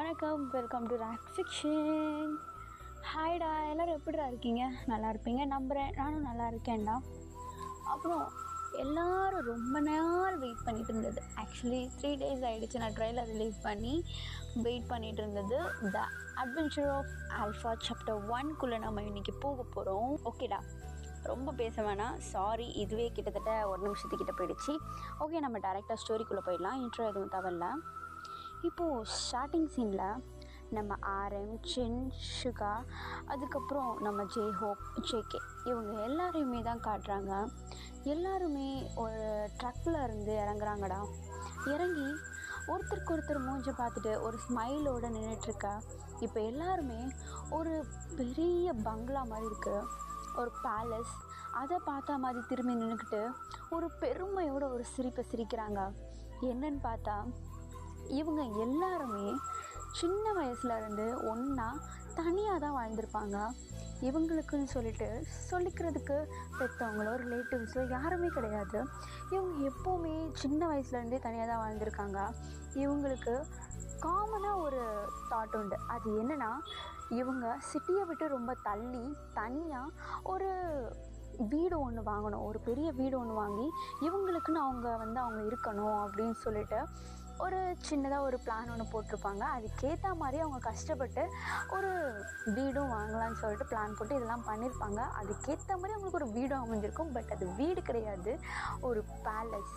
வணக்கம், welcome to rack fiction. ஹாய்டா, எல்லோரும் எப்படிடா இருக்கீங்க? நல்லா இருப்பீங்க நம்புகிறேன். நானும் நல்லா இருக்கேன்டா. அப்புறம் எல்லோரும் ரொம்ப நாள் வெயிட் பண்ணிகிட்டு இருந்தது. ஆக்சுவலி 3 days ஆகிடுச்சு நான் ட்ரெய்லர் ரிலீஸ் பண்ணி வெயிட் பண்ணிகிட்டு இருந்தது. த அட்வென்ச்சர் ஆஃப் ஆல்ஃபா சாப்டர் 1 நம்ம இன்றைக்கி போக போகிறோம். ஓகேடா, ரொம்ப பேச வேணாம், சாரி. இதுவே கிட்டத்தட்ட 1 நிமிஷத்துக்கிட்ட போயிடுச்சு. ஓகே, நம்ம டேரெக்டாக ஸ்டோரிக்குள்ளே போயிடலாம். இன்ட்ரோ எதுவும் தேவையில்ல. இப்போது ஸ்டார்டிங் சீனில் நம்ம ஆர்எம், சின், சுகா, அதுக்கப்புறம் நம்ம ஜேஹோப், ஜேகே இவங்க எல்லாரையுமே தான் காட்டுறாங்க. எல்லாருமே ஒரு ட்ரக்கில் இருந்து இறங்குறாங்கடா. இறங்கி ஒருத்தருக்கு ஒருத்தர் மூஞ்சி பார்த்துட்டு ஒரு ஸ்மைலோடு நின்றுட்டுருக்கா. இப்போ எல்லாருமே ஒரு பெரிய பங்களா மாதிரி இருக்குது, ஒரு பேலஸ். அதை பார்த்தா மாதிரி திரும்பி நின்றுக்கிட்டு ஒரு பெருமையோட ஒரு சிரிப்பை சிரிக்கிறாங்க. என்னன்னு பார்த்தா இவங்க எல்லாருமே சின்ன வயசுலேருந்து ஒன்றா தனியாக தான் வாழ்ந்திருப்பாங்க. இவங்களுக்குன்னு சொல்லிக்கிறதுக்கு பெற்றவங்களோ ரிலேட்டிவ்ஸோ யாருமே கிடையாது. இவங்க எப்போவுமே சின்ன வயசுலேருந்தே தனியாக தான் வாழ்ந்திருக்காங்க. இவங்களுக்கு காமனாக ஒரு தாட் உண்டு. அது என்னென்னா, இவங்க சிட்டியை விட்டு ரொம்ப தள்ளி தனியாக ஒரு வீடு ஒன்று வாங்கணும், ஒரு பெரிய வீடு ஒன்று வாங்கி இவங்களுக்குன்னு அவங்க இருக்கணும் அப்படின்னு சொல்லிட்டு ஒரு சின்னதாக ஒரு பிளான் ஒன்று போட்டிருப்பாங்க. அதுக்கேற்ற மாதிரி அவங்க கஷ்டப்பட்டு ஒரு வீடும் வாங்கலான்னு சொல்லிட்டு பிளான் போட்டு இதெல்லாம் பண்ணியிருப்பாங்க. அதுக்கேற்ற மாதிரி அவங்களுக்கு ஒரு வீடும் அமைஞ்சிருக்கும். பட் அது வீடு கிடையாது, ஒரு பேலஸ்.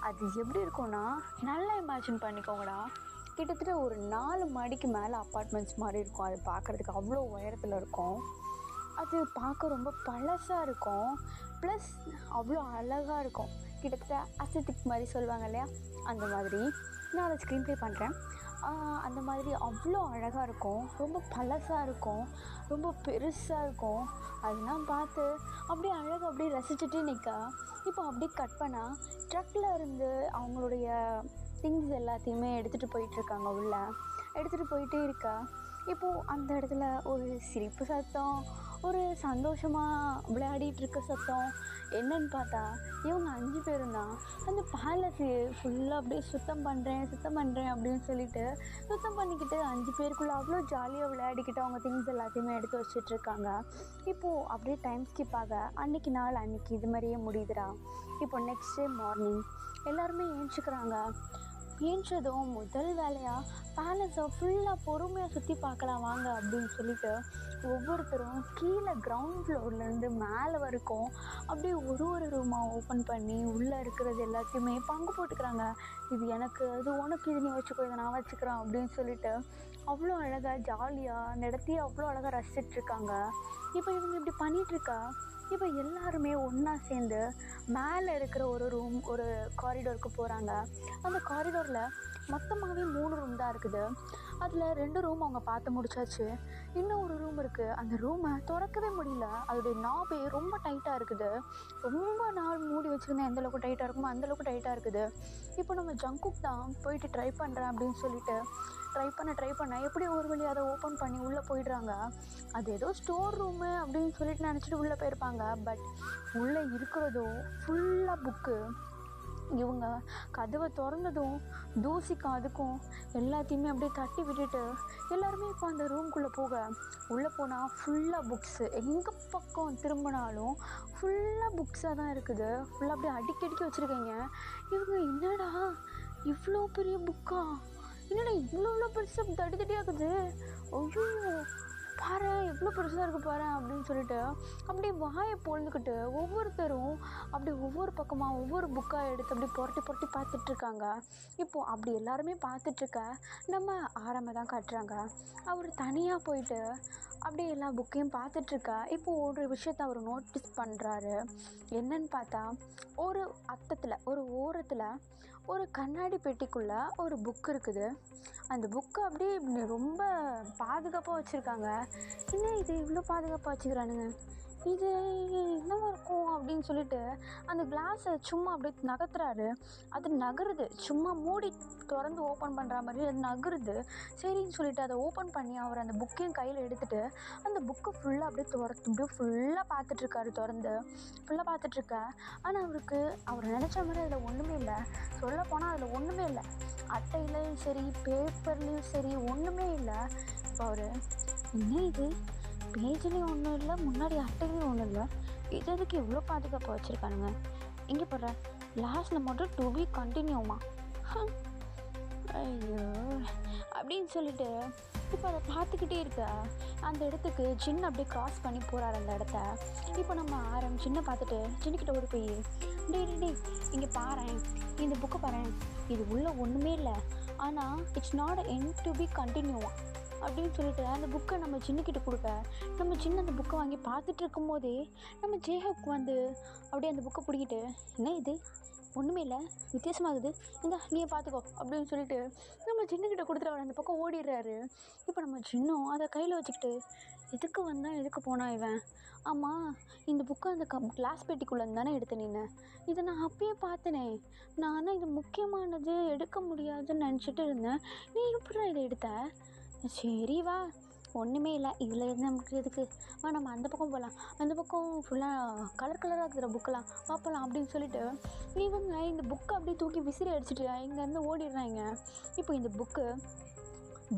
அது எப்படி இருக்கும்னா, நல்லா இமேஜின் பண்ணிக்கோங்கடா. கிட்டத்தட்ட ஒரு 4 மாடிக்கு மேலே அப்பார்ட்மெண்ட்ஸ் மாதிரி இருக்கும். அது பார்க்குறதுக்கு அவ்வளோ உயரத்தில் இருக்கும். அது பார்க்க ரொம்ப பழசாக இருக்கும். ப்ளஸ் அவ்வளோ அழகாக இருக்கும். கிட்டத்தட்ட அசத்திக் மாதிரி சொல்லுவாங்க இல்லையா, அந்த மாதிரி. நான் அதை ஸ்க்ரீன் ப்ளே பண்ணுறேன். அந்த மாதிரி அவ்வளோ அழகாக இருக்கும். ரொம்ப பழசாக இருக்கும், ரொம்ப பெருசாக இருக்கும். அதெல்லாம் பார்த்து அப்படியே அழகாக அப்படியே ரசிச்சுட்டே நிற்கா. இப்போ அப்படியே கட் பண்ணால் ட்ரக்கில் இருந்து அவங்களுடைய திங்ஸ் எல்லாத்தையுமே எடுத்துகிட்டு போயிட்டுருக்காங்க. உள்ளே எடுத்துகிட்டு போயிட்டே இருக்கா. இப்போது அந்த இடத்துல ஒரு சிரிப்பு சத்தம், ஒரு சந்தோஷமாக விளையாடிட்டுருக்க சத்தம். என்னன்னு பார்த்தா இவங்க 5 பேரும் தான் அந்த பேலஸு ஃபுல்லாக அப்படியே சுத்தம் பண்ணுறேன் அப்படின்னு சொல்லிட்டு சுத்தம் பண்ணிக்கிட்டு 5 பேருக்குள்ளே அவ்வளோ ஜாலியாக விளையாடிக்கிட்டு அவங்க திங்ஸ் எல்லாத்தையுமே எடுத்து வச்சிட்ருக்காங்க. இப்போது அப்படியே டைம் ஸ்கிப் ஆக அன்றைக்கி இது மாதிரியே முடியுதுடா. இப்போ நெக்ஸ்ட் டே மார்னிங் எல்லாருமே ஏஞ்சிக்கிறாங்க. ஏஞ்சதும் முதல் வேலையாக பேலஸை ஃபுல்லாக பொறுமையாக சுற்றி பார்க்கலாம் வாங்க அப்படின்னு சொல்லிட்டு ஒவ்வொருத்தரும் கீழே கிரவுண்ட் ஃப்ளோர்லேருந்து மேலே வரைக்கும் அப்படியே ஒரு ரூமாக ஓப்பன் பண்ணி உள்ளே இருக்கிறது எல்லாத்தையுமே பங்கு போட்டுக்கிறாங்க. இது எனக்கு, அது உனக்கு, இது நீ வச்சுக்கோ, இதை நான் வச்சுக்கிறேன் அப்படின்னு சொல்லிட்டு அவ்வளோ அழகாக ஜாலியாக அந்த இடத்தையே அவ்வளோ அழகாக ரசிச்சிட்ருக்காங்க. இப்போ இவங்க இப்படி பண்ணிகிட்ருக்கா. இப்போ எல்லாருமே ஒன்றா சேர்ந்து மேலே இருக்கிற ஒரு ரூம், ஒரு காரிடோருக்கு போகிறாங்க. அந்த காரிடோரில் மொத்தமாகவே 3 ரூம் தான் இருக்குது. அதில் 2 ரூம் அவங்க பார்த்து முடிச்சாச்சு. இன்னும் ஒரு ரூம் இருக்குது. அந்த ரூமை திறக்கவே முடியல. அதோடைய நாபே ரொம்ப டைட்டாக இருக்குது. ரொம்ப நாள் மூடி வச்சுருந்தேன், எந்தளவுக்கு டைட்டாக இருக்குமோ அந்தளவுக்கு டைட்டாக இருக்குது. இப்போ நம்ம ஜங்குக் தான் போயிட்டு ட்ரை பண்ணுறேன் அப்படின்னு சொல்லிட்டு ட்ரை பண்ண எப்படி ஒரு வழி அதை ஓப்பன் பண்ணி உள்ளே போயிடுறாங்க. அது ஏதோ ஸ்டோர் ரூமு அப்படின்னு சொல்லிட்டு நினச்சிட்டு உள்ளே போயிருப்பாங்க. பட் உள்ளே இருக்கிறதோ ஃபுல்லாக புக்கு. இவங்க கதவை திறந்ததும் தூசிக்கும் அதுக்கும் எல்லாத்தையுமே அப்படியே தட்டி விட்டுட்டு எல்லாருமே இப்போ அந்த ரூம்குள்ளே உள்ளே போனால் ஃபுல்லாக புக்ஸு. எங்கே பக்கம் திரும்பினாலும் ஃபுல்லாக புக்ஸாக தான் இருக்குது. ஃபுல்லாக அப்படியே அடுக்கி வச்சுருக்கீங்க. இவங்க என்னடா இவ்வளோ பெரிய புக்கா, என்னடா இவ்வளோ பெருசாக தட்டியாக்குது, ஐயோ பாரு எவ்வளோ பெருசாக இருக்குது பாரு அப்படின்னு சொல்லிட்டு அப்படியே வாயை பொழுதுக்கிட்டு ஒவ்வொருத்தரும் அப்படி ஒவ்வொரு பக்கமாக ஒவ்வொரு புக்காக எடுத்து அப்படி புரட்டி பார்த்துட்ருக்காங்க. இப்போது அப்படி எல்லாருமே பார்த்துட்ருக்க நம்ம ஆரம்ப தான் காட்டுறாங்க. அவர் தனியாக போயிட்டு அப்படியே எல்லா புக்கையும் பார்த்துட்ருக்கா. இப்போது ஒரு விஷயத்தை அவர் நோட்டீஸ் பண்ணுறாரு. என்னன்னு பார்த்தா ஒரு அர்த்தத்தில் ஒரு ஓரத்தில் ஒரு கண்ணாடி பெட்டிக்குள்ளே ஒரு புக் இருக்குது. அந்த புக்கு அப்படியே ரொம்ப பாதுகாப்பாக வச்சுருக்காங்க. என்ன இது இவ்வளோ பாதுகாப்பாக வச்சுக்கிறானுங்க, இது என்னவா இருக்கும் அப்படின்னு சொல்லிட்டு அந்த கிளாஸை சும்மா அப்படியே நகர்த்துறாரு. அது நகருது, சும்மா மூடி திறந்து ஓப்பன் பண்ணுற மாதிரி அது நகருது. சரின்னு சொல்லிட்டு அதை ஓப்பன் பண்ணி அவர் அந்த புக்கையும் கையில் எடுத்துகிட்டு அந்த புக்கை ஃபுல்லாக அப்படியே ஃபுல்லாக பார்த்துட்ருக்காரு. திறந்து ஃபுல்லாக பார்த்துட்ருக்க. ஆனால் அவர் நினச்ச மாதிரி அதில் ஒன்றுமே இல்லை. சொல்லப்போனால் அதில் ஒன்றுமே இல்லை. அட்டையிலையும் சரி பேப்பர்லேயும் சரி ஒன்றுமே இல்லை. இப்போ அவர் என்ன இது பேஜ்லேயும் ஒன்றும் இல்லை, முன்னாடி அட்டையிலையும் ஒன்றும் இல்லை, இது எதுக்கு இவ்வளோ பாதுகாப்பாக வச்சுருக்கானுங்க? இங்கே போடுற லாஸ்ட்டில் மட்டும் டு பி கண்டினியூமா. ஐயோ அப்படின்னு சொல்லிட்டு இப்போ அதை பார்த்துக்கிட்டே இருக்க அந்த இடத்துக்கு சின்ன அப்படியே க்ராஸ் பண்ணி போகிறார் அந்த இடத்த. இப்போ நம்ம சின்ன பார்த்துட்டு சின்னக்கிட்ட ஓடி போய் டே இங்கே பாரேன், இந்த புக்கை பாரேன், இது உள்ள ஒன்றுமே இல்லை, ஆனால் it's not meant to be கண்டினியூவா அப்படின்னு சொல்லிட்டு அந்த புக்கை நம்ம சின்னக்கிட்ட கொடுக்க நம்ம சின்ன அந்த புக்கை வாங்கி பார்த்துட்டு இருக்கும் போதே நம்ம ஜேஹப்க்கு வந்து அப்படியே அந்த புக்கை பிடிக்கிட்டு என்ன இது ஒன்றுமே இல்லை, வித்தியாசமாகுது, இந்த நீயே பார்த்துக்கோ அப்படின்னு சொல்லிட்டு நம்ம சின்னக்கிட்ட கொடுத்துட்டு அவர் அந்த பக்கம் ஓடிடுறாரு. இப்போ நம்ம சின்னம் அதை கையில் வச்சுக்கிட்டு எதுக்கு வந்தால் எதுக்கு போனா இவன்? ஆமாம், இந்த புக்கை அந்த கிளாஸ் பெட்டிக்குள்ளேருந்து தானே எடுத்த நீனு, இதை நான் அப்பயே பார்த்தனே, நான் ஆனால் இது முக்கியமானது எடுக்க முடியாதுன்னு நினச்சிட்டு இருந்தேன், நீ எப்படிடா இதை எடுத்த? சரி வா, ஒன்றுமே இல்லை, இதில் இருந்து நமக்கு எதுக்கு, வா நம்ம அந்த பக்கம் போகலாம், அந்த பக்கம் ஃபுல்லாக கலராக இருக்கிற புக்கெல்லாம் பார்ப்பலாம் அப்படின்னு சொல்லிட்டு இவங்க இந்த புக்கை அப்படியே தூக்கி விசிறி அடிச்சுட்டு இங்கேருந்து ஓடிடுறாங்க. இப்போ இந்த புக்கு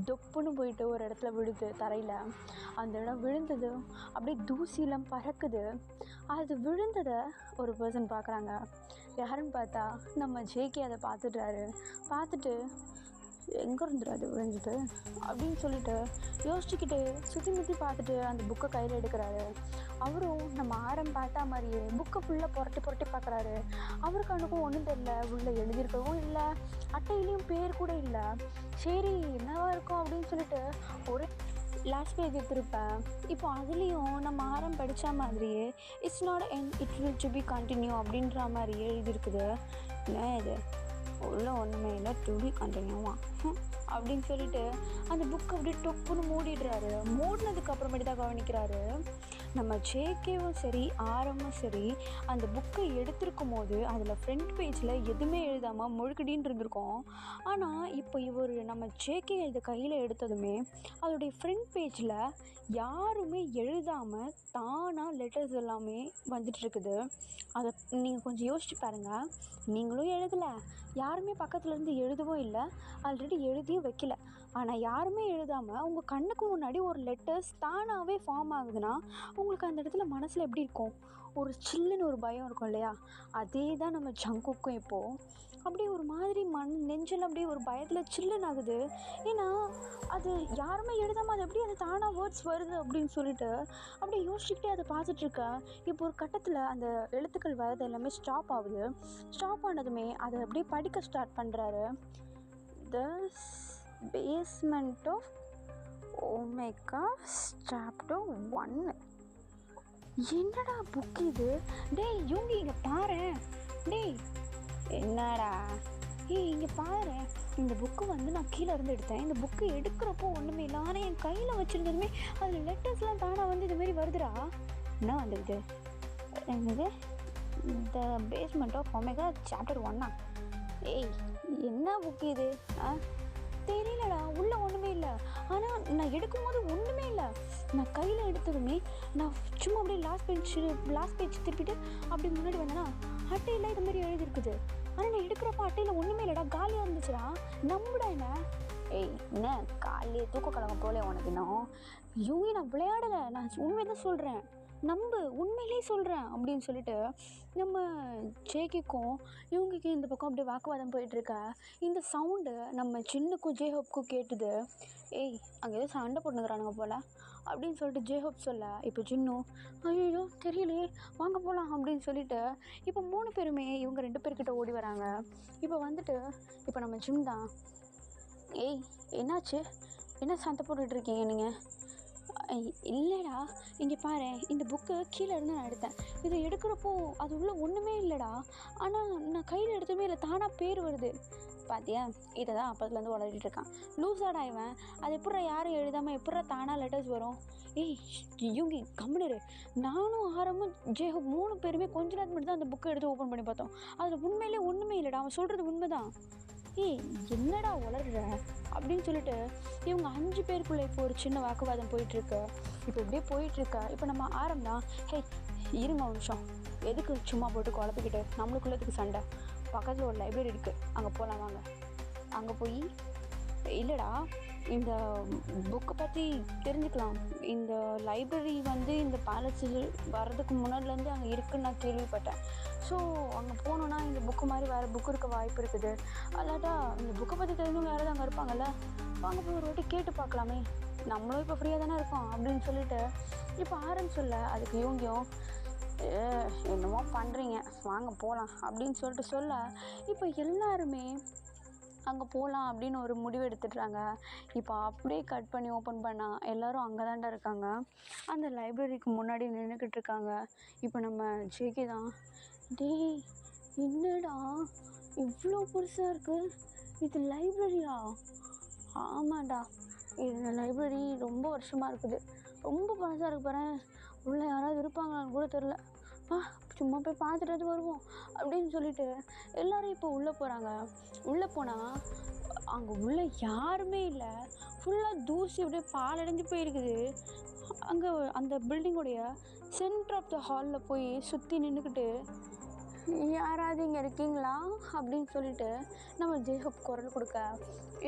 டொப்புன்னு போயிட்டு ஒரு இடத்துல விழுது தரையில். அந்த இடம் விழுந்தது அப்படியே தூசிலாம் பறக்குது. அது விழுந்ததை ஒரு பர்சன் பார்க்குறாங்க. யாருன்னு பார்த்தா நம்ம ஜேகே அதை பார்த்துட்டு எங்கே இருந்துரு அது விழுந்தது அப்படின்னு சொல்லிட்டு யோசிச்சுக்கிட்டு சுற்றி பார்த்துட்டு அந்த புக்கை கையில் எடுக்கிறாரு. அவரும் நம்ம பார்த்தா மாதிரியே புக்கை ஃபுல்லாக புரட்டி பார்க்குறாரு. அவருக்கு அனுக்கும் ஒன்றும் தெரியல, உள்ளே எழுதியிருக்கவும் இல்லை, அட்டையிலையும் பேர் கூட இல்லை. சரி என்னவா இருக்கும் அப்படின்னு சொல்லிட்டு ஒரு லாஸ்ட் பேஜ் எடுத்திருப்பேன். இப்போ அதுலேயும் நம்ம படித்த மாதிரியே it's not end it will to be continue அப்படின்ற மாதிரி எழுதியிருக்குது. என்ன இது உள்ள ஒன்றுமே இல்லை, டு பி கண்டினியூவா அப்படின்னு சொல்லிட்டு அந்த புக்கை அப்படியே டொப்புன்னு மூடிடுறாரு. மூடினதுக்கு அப்புறமேட்டு தான் கவனிக்கிறாரு நம்ம ஜேகேவும் சரி ஆரமும் சரி அந்த புக்கை எடுத்திருக்கும் போது அதில் ஃப்ரண்ட் பேஜில் எதுவுமே எழுதாமல் முழுக்கடின்னு இருந்திருக்கோம். ஆனால் இப்போ இவர் நம்ம ஜேகே இதை கையில் எடுத்ததுமே அதோடைய ஃப்ரண்ட் பேஜில் யாருமே எழுதாமல் தானாக லெட்டர்ஸ் எல்லாமே வந்துட்டுருக்குது. அதை நீங்கள் கொஞ்சம் யோசிச்சு பாருங்கள். நீங்களும் எழுதலை, யாருமே பக்கத்துலேருந்து எழுதவும் இல்லை, ஆல்ரெடி எழுதியும் வைக்கல, ஆனால் யாருமே எழுதாமல் உங்கள் கண்ணுக்கு முன்னாடி ஒரு லெட்டர்ஸ் தானாகவே ஃபார்ம் ஆகுதுன்னா உங்களுக்கு அந்த இடத்துல மனசில் எப்படி இருக்கும்? ஒரு சில்லுன்னு ஒரு பயம் இருக்கும் இல்லையா? அதே தான் நம்ம ஜங்குக்கும் இப்போது அப்படியே ஒரு மாதிரி நெஞ்சில் அப்படியே ஒரு பயத்தில் சில்லுன்னு ஆகுது. ஏன்னா அது யாருமே எழுதாமல் அது எப்படி அது தானாக வேர்ட்ஸ் வருது அப்படின்னு சொல்லிட்டு அப்படியே யோசிச்சுக்கிட்டே அதை பார்த்துட்ருக்கேன். இப்போ ஒரு கட்டத்தில் அந்த எழுத்துக்கள் வரது எல்லாமே ஸ்டாப் ஆகுது. ஸ்டாப் ஆனதுமே அதை அப்படியே படிக்க ஸ்டார்ட் பண்ணுறாரு. The basement of omega chapter 1. என்னடா புக் இது? டேய் யூங்கி இங்கே பாரு. டேய் என்னடா இங்கே பாரு, இந்த புக்கு வந்து நான் கீழே இருந்து எடுத்தேன். இந்த புக்கு எடுக்கிறப்போ ஒன்றுமே இல்லை, ஆனால் என் கையில் வச்சுருந்ததுமே அதில் லெட்டர்ஸ்லாம் தானாக வந்து இதுமாரி வருதுடா. என்ன வந்துடுது? என்னது the basement of omega chapter 1? ஏய் என்ன புக்கு இது? தெரியலடா, உள்ளே ஒன்றுமே இல்லை, ஆனால் நான் எடுக்கும்போது ஒன்றுமே இல்லை. நான் கையில் எடுத்ததுமே நான் சும்மா அப்படியே லாஸ்ட் பேஜ் திருப்பிட்டு அப்படி முன்னாடி வந்தேன்னா அட்டையில் இதுமாரி எழுதியிருக்குது. ஆனால் நான் எடுக்கிறப்ப அட்டையில் ஒன்றுமே இல்லைடா, காலியாக இருந்துச்சுடா. நம்புடா என்ன? ஏய் என்ன காலையே தூக்க கலங்க போல உனக்கு இன்னும்? யூங்கி நான் விளையாடலை, நான் உண்மையை தான் சொல்கிறேன், நம்பு, உண்மையிலே சொல்கிறேன் அப்படின்னு சொல்லிட்டு நம்ம ஜேகேக்கும் இவங்களுக்கும் இந்த பக்கம் அப்படியே வாக்குவாதம் போயிட்டுருக்க. இந்த சவுண்டு நம்ம சின்னுக்கும் ஜேஹோப்க்கும் கேட்டுது. ஏய் அங்கே ஏதோ சண்டை போட்டுக்கிறானுங்க போல் அப்படின்னு சொல்லிட்டு ஜேஹோப் சொல்ல, இப்போ சின்னும் ஐயோ தெரியலையே வாங்க போகலாம் அப்படின்னு சொல்லிட்டு இப்போ 3 பேருமே இவங்க 2 பேர்கிட்ட ஓடி வராங்க. இப்போ வந்துட்டு இப்போ நம்ம ஜிம் தான். ஏய் என்னாச்சு, என்ன சண்டை போட்டுட்ருக்கீங்க நீங்கள்? இல்லைடா இங்கே பாரு, இந்த புக்கு கீழே இருந்து நான் எடுத்தேன், இதை எடுக்கிறப்போ அது உள்ள ஒன்றுமே இல்லைடா, ஆனால் நான் கையில் எடுத்துமே இல்லை, தானாக பேர் வருது. பார்த்தியா, இதை தான் அப்போதுலேருந்து வளர்த்துட்டு இருக்கான். லூஸாடா இவன், அது எப்பட்றா யாரும் எழுதாமல் எப்பட்றா தானாக லெட்டர்ஸ் வரும்? ஏய் யூங்கி கம்முனு, நானும் ஆரமும் ஜேஹோப் 3 பேருமே கொஞ்ச நேரத்துக்கு மட்டும் தான் அந்த புக்கை எடுத்து ஓப்பன் பண்ணி பார்த்தோம். அதில் உண்மையிலே ஒன்றுமே இல்லைடா, அவன் சொல்கிறது உண்மை தான். ஏய் என்னடா வளர்ற அப்படின்னு சொல்லிட்டு இவங்க 5 பேருக்குள்ளே இப்போ ஒரு சின்ன வாக்குவாதம் போயிட்டுருக்கு. இப்போ இப்படியே போயிட்டுருக்க. இப்போ நம்ம தான் ஹே இருங்க ஒரு நிமிஷம், எதுக்கு சும்மா போட்டு குழப்பிக்கிட்டு நம்மளுக்குள்ளதுக்கு சண்டை? பக்கத்தில் ஒரு லைப்ரரி இருக்குது, அங்கே போகலாம் வாங்க அங்கே போய் இல்லைடா, இந்த புக்கை பற்றி தெரிஞ்சுக்கலாம். இந்த லைப்ரரி வந்து இந்த பேலஸு வர்றதுக்கு முன்னாடிலேருந்து அங்கே இருக்குதுன்னு நான் கேள்விப்பட்டேன். ஸோ அங்கே போனோன்னா இந்த புக்கு மாதிரி வேறு புக்கு இருக்க வாய்ப்பு இருக்குது. அல்லாட்டா இந்த புக்கை பற்றி தெரிஞ்சவங்க யாராவது அங்கே இருப்பாங்கல்ல, வாங்க போய் ஒரு வாட்டி கேட்டு பார்க்கலாமே, நம்மளும் இப்போ ஃப்ரீயாக தானே இருக்கோம் அப்படின்னு சொல்லிட்டு இப்போ ஆரம்பிச்சிடல. அதுக்கு இவங்கியும் என்னமோ பண்ணுறீங்க, வாங்க போகலாம் அப்படின்னு சொல்லிட்டு சொல்ல, இப்போ எல்லாருமே அங்கே போகலாம் அப்படின்னு ஒரு முடிவு எடுத்துடுறாங்க. இப்போ அப்படியே கட் பண்ணி ஓப்பன் பண்ணால் எல்லோரும் அங்கே தான்டா இருக்காங்க. அந்த லைப்ரரிக்கு முன்னாடி நின்றுக்கிட்டு இருக்காங்க. இப்போ நம்ம ஜேகே தான், டேய் என்னடா இவ்வளோ பெருசாக இருக்குது, இது லைப்ரரியா? ஆமாண்டா, இது லைப்ரரி ரொம்ப வருஷமாக இருக்குது, ரொம்ப பழசாக இருக்கு பாரு, உள்ளே யாராவது இருப்பாங்களான்னு கூட தெரில, சும்மா போய் பார்த்துட்டு வருவோம் அப்படின்னு சொல்லிட்டு எல்லோரும் இப்போ உள்ளே போகிறாங்க. உள்ளே போனால் அங்கே உள்ளே யாருமே இல்லை, ஃபுல்லாக தூசி அப்படியே பாலடைஞ்சு போயிருக்குது. அங்கே அந்த பில்டிங்குடைய சென்டர் ஆஃப் த ஹாலில் போய் சுற்றி நின்றுக்கிட்டு, யாராவது இங்கே இருக்கீங்களா அப்படின்னு சொல்லிட்டு நம்ம ஜேஹப் குரல் கொடுக்க,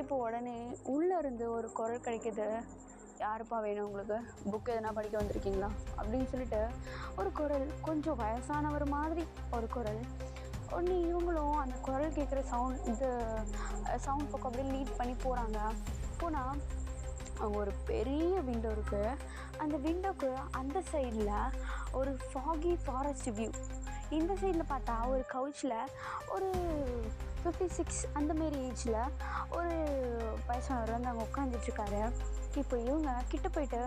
இப்போ உடனே உள்ளே இருந்து ஒரு குரல் கிடைக்கிது. யாருப்பா வேணும் உங்களுக்கு, புக் எதனா படிக்க வந்திருக்கீங்களா அப்படின்னு சொல்லிட்டு ஒரு குரல், கொஞ்சம் வயசானவர் மாதிரி ஒரு குரல். உடனே இவங்களும் அந்த குரல் கேட்குற சவுண்ட் பக்கம் அப்படியே லீட் பண்ணி போகிறாங்க. போனால் அங்கே ஒரு பெரிய விண்டோ இருக்குது. அந்த விண்டோக்கு அந்த சைடில் ஒரு ஃபாகி ஃபாரஸ்ட் வியூ. இந்த சைடில் பார்த்தா ஒரு கவுச்சில் ஒரு 56 அந்தமாரி ஏஜில் ஒரு வயசானவர் வந்து அங்கே உட்காந்துட்ருக்காரு. இப்போ இவங்க கிட்ட போயிட்டு,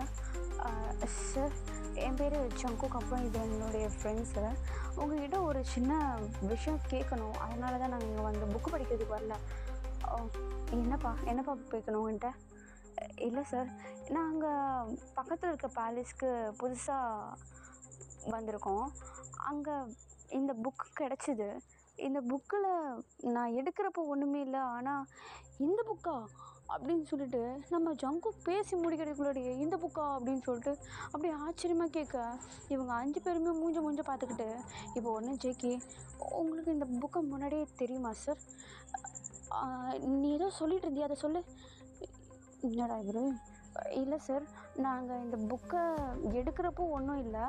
சார் என் பேர் ஜங்குக், அப்புறம் இது என்னுடைய ஃப்ரெண்ட்ஸு, உங்கள்கிட்ட ஒரு சின்ன விஷயம் கேட்கணும், அதனால தான் நாங்கள் இங்கே வந்து புக்கு படிக்கிறதுக்கு வரல. என்னப்பா கேட்கணும் என்கிட்ட? இல்லை சார், நாங்கள் பக்கத்தில் இருக்க பேலஸ்க்கு புதுசாக வந்திருக்கோம், அங்கே இந்த புக்கு கிடச்சிது. இந்த புக்கில் நான் எடுக்கிறப்போ ஒன்றுமே இல்லை, ஆனால் இந்த புக்கா அப்படின்னு சொல்லிட்டு நம்ம ஜங்குக் பேசி முடிக்கிறதுக்குள்ளே இந்த புக்கா அப்படின்னு சொல்லிட்டு அப்படியே ஆச்சரியமாக கேட்க, இவங்க 5 பேருமே மூஞ்ச பார்த்துக்கிட்டு, இப்போ உடனே ஜேகே, உங்களுக்கு இந்த புக்கை முன்னாடியே தெரியுமா சார்? நீ ஏதோ சொல்லிட்டு இருந்தியா, அதை சொல்லு. என்னடா இவரு? இல்லை சார், நாங்கள் இந்த புக்கை எடுக்கிறப்போ ஒன்றும் இல்லை,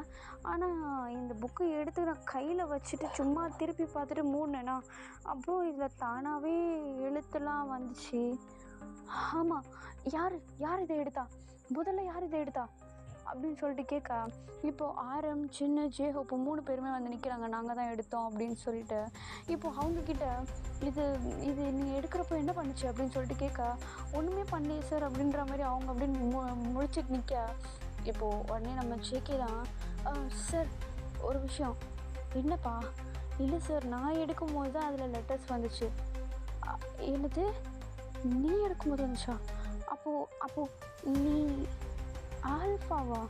ஆனால் இந்த புக்கை எடுத்து நான் கையில் வச்சுட்டு சும்மா திருப்பி பார்த்துட்டு மூடினேன்னா அப்புறம் இதில் தானாகவே எழுத்துலாம் வந்துச்சு. ஆமாம், யார் இதை எடுத்தா, முதல்ல யார் இதை எடுத்தா அப்படின்னு சொல்லிட்டு கேட்க, இப்போது ஆரம், சின்ன, ஜேஹோப்பு 3 பேருமே வந்து நிற்கிறாங்க, நாங்கள் தான் எடுத்தோம் அப்படின்னு சொல்லிட்டு. இப்போது அவங்கக்கிட்ட இது நீங்கள் எடுக்கிறப்போ என்ன பண்ணுச்சு அப்படின்னு சொல்லிட்டு கேட்க, ஒன்றுமே பண்ணலையே சார் அப்படின்ற மாதிரி அவங்க அப்படின்னு முழிச்சிட்டு நிற்க, இப்போது உடனே நம்ம ஜேகே தான், சார் ஒரு விஷயம். என்னப்பா? இல்லை சார், நான் எடுக்கும்போது தான் அதில் லெட்டர்ஸ் வந்துச்சு. என்னது, நீ எடுக்கும்போது வந்துச்சா? அப்போது நீ ஆல்ஃபாவா?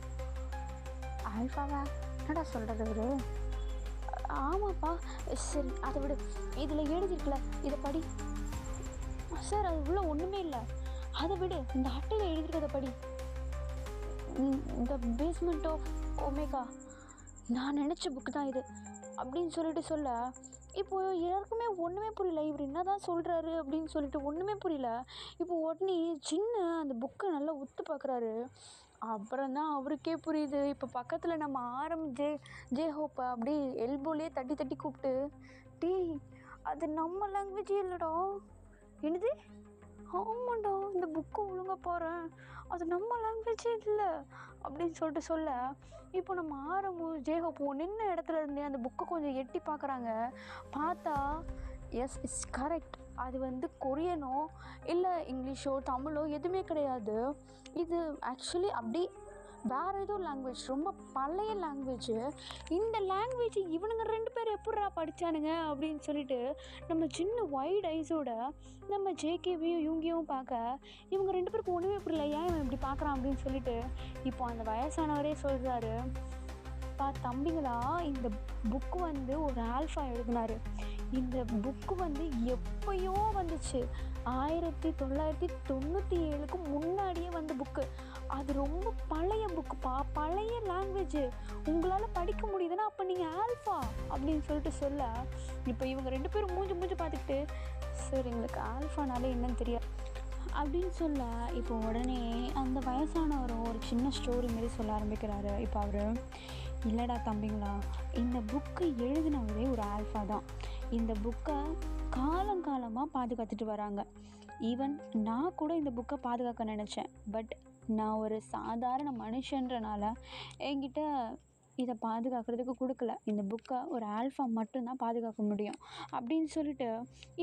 என்னடா சொல்கிறது இவரு? ஆமாப்பா. சரி அதை விடு, இதில் எழுதியிருக்குல்ல, இதை படி. சார் அது உள்ள ஒன்றுமே இல்லை, அதை விடு, இந்த அட்டையில் எழுதியிருக்கிறத படி. த பேஸ்மெண்ட் ஆஃப் ஒமேகா, நான் நினச்ச புக்கு தான் இது அப்படின்னு சொல்லிட்டு சொல்ல, இப்போது எல்லாருக்குமே ஒன்றுமே புரியல, இவர் என்ன தான் சொல்கிறாரு அப்படின்னு சொல்லிட்டு ஒன்றுமே புரியல. இப்போ உடனே சின்ன அந்த புக்கை நல்லா உத்து பார்க்குறாரு. அப்புறம் தான் அவருக்கே புரியுது. இப்போ பக்கத்தில் நம்ம ஜேஹோப்பை அப்படியே எல்போலேயே தட்டி கூப்பிட்டு, டேய் அது நம்ம லாங்குவேஜே இல்லைடா. என்னது? ஆமாண்டா, இந்த புக்கு ஒழுங்காக பாரேன், அது நம்ம லாங்குவேஜே இல்லை அப்படின்னு சொல்லிட்டு சொல்ல, இப்போ நம்ம ஆரம்பம் ஜேஹோப்போ நின்ன இடத்துல இருந்தே அந்த புக்கை கொஞ்சம் எட்டி பார்க்குறாங்க. பார்த்தா எஸ், இட்ஸ் கரெக்ட், அது வந்து கொரியனோ இல்லை இங்கிலீஷோ தமிழோ எதுவுமே கிடையாது. இது ஆக்சுவலி அப்படி வேறு ஏதோ லாங்குவேஜ், ரொம்ப பழைய லாங்குவேஜ். இந்த லாங்குவேஜ் இவனுங்க 2 பேர் எப்பட்றா படித்தானுங்க அப்படின்னு சொல்லிட்டு நம்ம சின்ன வைட் ஐஸோட நம்ம ஜேகேவையும் யூங்கியும் பார்க்க, இவங்க 2 பேருக்கு ஒன்றுமே புரியல, ஏன் இவன் இப்படி பார்க்குறான் அப்படின்னு சொல்லிட்டு இப்போ அந்த வயசானவரே சொல்கிறாரு, தம்பிங்களா, இந்த புக்கு வந்து ஒரு ஆல்ஃபா எழுதினார், இந்த புக்கு வந்து எப்பயோ வந்துச்சு. 1997க்கு முன்னாடியே வந்த புக்கு. அது ரொம்ப பழைய புக்குப்பா, பழைய லாங்குவேஜு. உங்களால் படிக்க முடியுதுன்னா அப்போ நீங்கள் ஆல்ஃபா அப்படின்னு சொல்லிட்டு சொல்ல, இப்போ இவங்க 2 பேரும் மூஞ்சி மூஞ்சி பார்த்துக்கிட்டு, சார் எங்களுக்கு ஆல்ஃபானாலே என்னன்னு தெரியாது அப்படின்னு சொல்ல, இப்போ உடனே அந்த வயசானவரும் ஒரு சின்ன ஸ்டோரி மாரி சொல்ல ஆரம்பிக்கிறாரு. இப்போ அவர், இல்லைடா தம்பிங்களா, இந்த புக்கை எழுதினவரே ஒரு ஆல்ஃபா தான். இந்த புக்கை காலங்காலமாக பாதுகாத்துட்டு வராங்க. ஈவன் நான் கூட இந்த புக்கை பாதுகாக்க நினச்சேன். பட் நான் ஒரு சாதாரண மனுஷன்றனால என்கிட்ட இதை பாதுகாக்கிறதுக்கு கொடுக்கல. இந்த புக்கை ஒரு ஆல்ஃபா மட்டும்தான் பாதுகாக்க முடியும் அப்படின்னு சொல்லிட்டு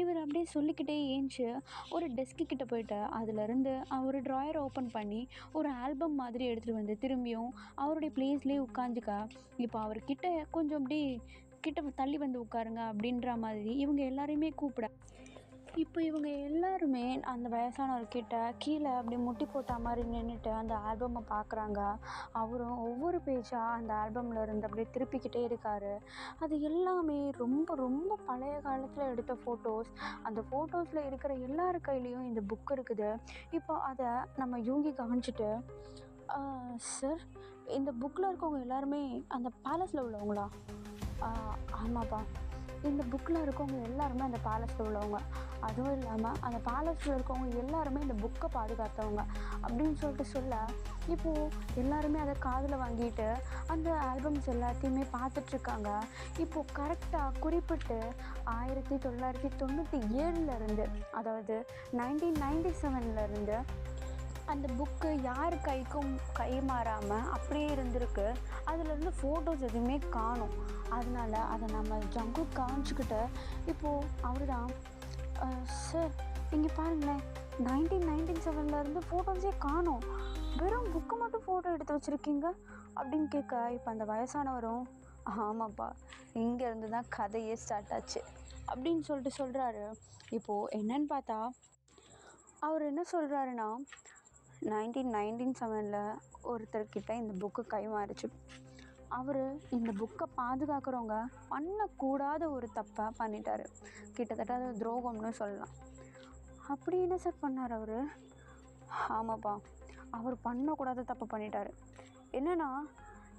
இவர் அப்படியே சொல்லிக்கிட்டே ஏஞ்சி ஒரு டெஸ்க்கு கிட்ட போயிட்டு அதிலேருந்து ஒரு ட்ராயரை ஓப்பன் பண்ணி ஒரு ஆல்பம் மாதிரி எடுத்துகிட்டு வந்து திரும்பியும் அவருடைய ப்ளேஸ்லேயே உட்காந்துக்க, இப்போ அவர்கிட்ட கொஞ்சம் அப்படி கிட்ட தள்ளி வந்து உட்காருங்க அப்படின்ற மாதிரி இவங்க எல்லாரையுமே கூப்பிட, இப்போ இவங்க எல்லாருமே அந்த வயசானவர்கிட்ட கீழே அப்படி முட்டி போட்ட மாதிரி நின்றுட்டு அந்த ஆல்பமை பார்க்குறாங்க. அவரும் ஒவ்வொரு பேஜாக அந்த ஆல்பமில் இருந்து அப்படியே திருப்பிக்கிட்டே இருக்கார். அது எல்லாமே ரொம்ப ரொம்ப பழைய காலத்தில் எடுத்த ஃபோட்டோஸ். அந்த ஃபோட்டோஸில் இருக்கிற எல்லார் கையிலையும் இந்த புக் இருக்குது. இப்போ அதை நம்ம யூங்கி கவனிச்சிட்டு, சார் இந்த புக்கில் இருக்கவங்க எல்லாருமே அந்த பேலஸில் உள்ளவங்களா? ஆமாப்பா, இந்த புக்கில் இருக்கவங்க எல்லாருமே அந்த பேலஸில் உள்ளவங்க. அதுவும் இல்லாமல் அந்த பேலஸில் இருக்கவங்க எல்லாருமே இந்த புக்கை பாதுகாத்தவங்க அப்படின்னு சொல்லிட்டு சொல்ல, இப்போது எல்லாருமே அதை காதில் வாங்கிட்டு அந்த ஆல்பம்ஸ் எல்லாத்தையுமே பார்த்துட்ருக்காங்க. இப்போது கரெக்டாக குறிப்பிட்டு 1997லேருந்து, அதாவது 1997லேருந்து அந்த புக்கு யார் கைக்கும் கை மாறாமல் அப்படியே இருந்திருக்கு. அதுலேருந்து ஃபோட்டோஸ் எதுவுமே காணும். அதனால அதை நம்ம ஜங்குக் காமிச்சிக்கிட்டு இப்போது அவர் தான், சார் இங்கே பாருங்களேன், 1997லேருந்து ஃபோட்டோஸே காணும், வெறும் புக்கு மட்டும் ஃபோட்டோ எடுத்து வச்சுருக்கீங்க அப்படின்னு கேட்க, இப்போ அந்த வயசானவரும், ஆமாப்பா இங்கேருந்து தான் கதையே ஸ்டார்ட் ஆச்சு அப்படின்னு சொல்லிட்டு சொல்கிறாரு. இப்போது என்னன்னு பார்த்தா அவர் என்ன சொல்கிறாருன்னா, 1997 ஒருத்தர்கிட்ட இந்த புக்கு கை மாறிச்சு. அவர் இந்த புக்கை பாதுகாக்கிறவங்க பண்ணக்கூடாத ஒரு தப்பை பண்ணிட்டார். கிட்டத்தட்ட அது துரோகம்னு சொல்லலாம். அப்படி என்ன சார் பண்ணார் அவர்? ஆமாப்பா, அவர் பண்ணக்கூடாத தப்பு பண்ணிட்டார். என்னென்னா,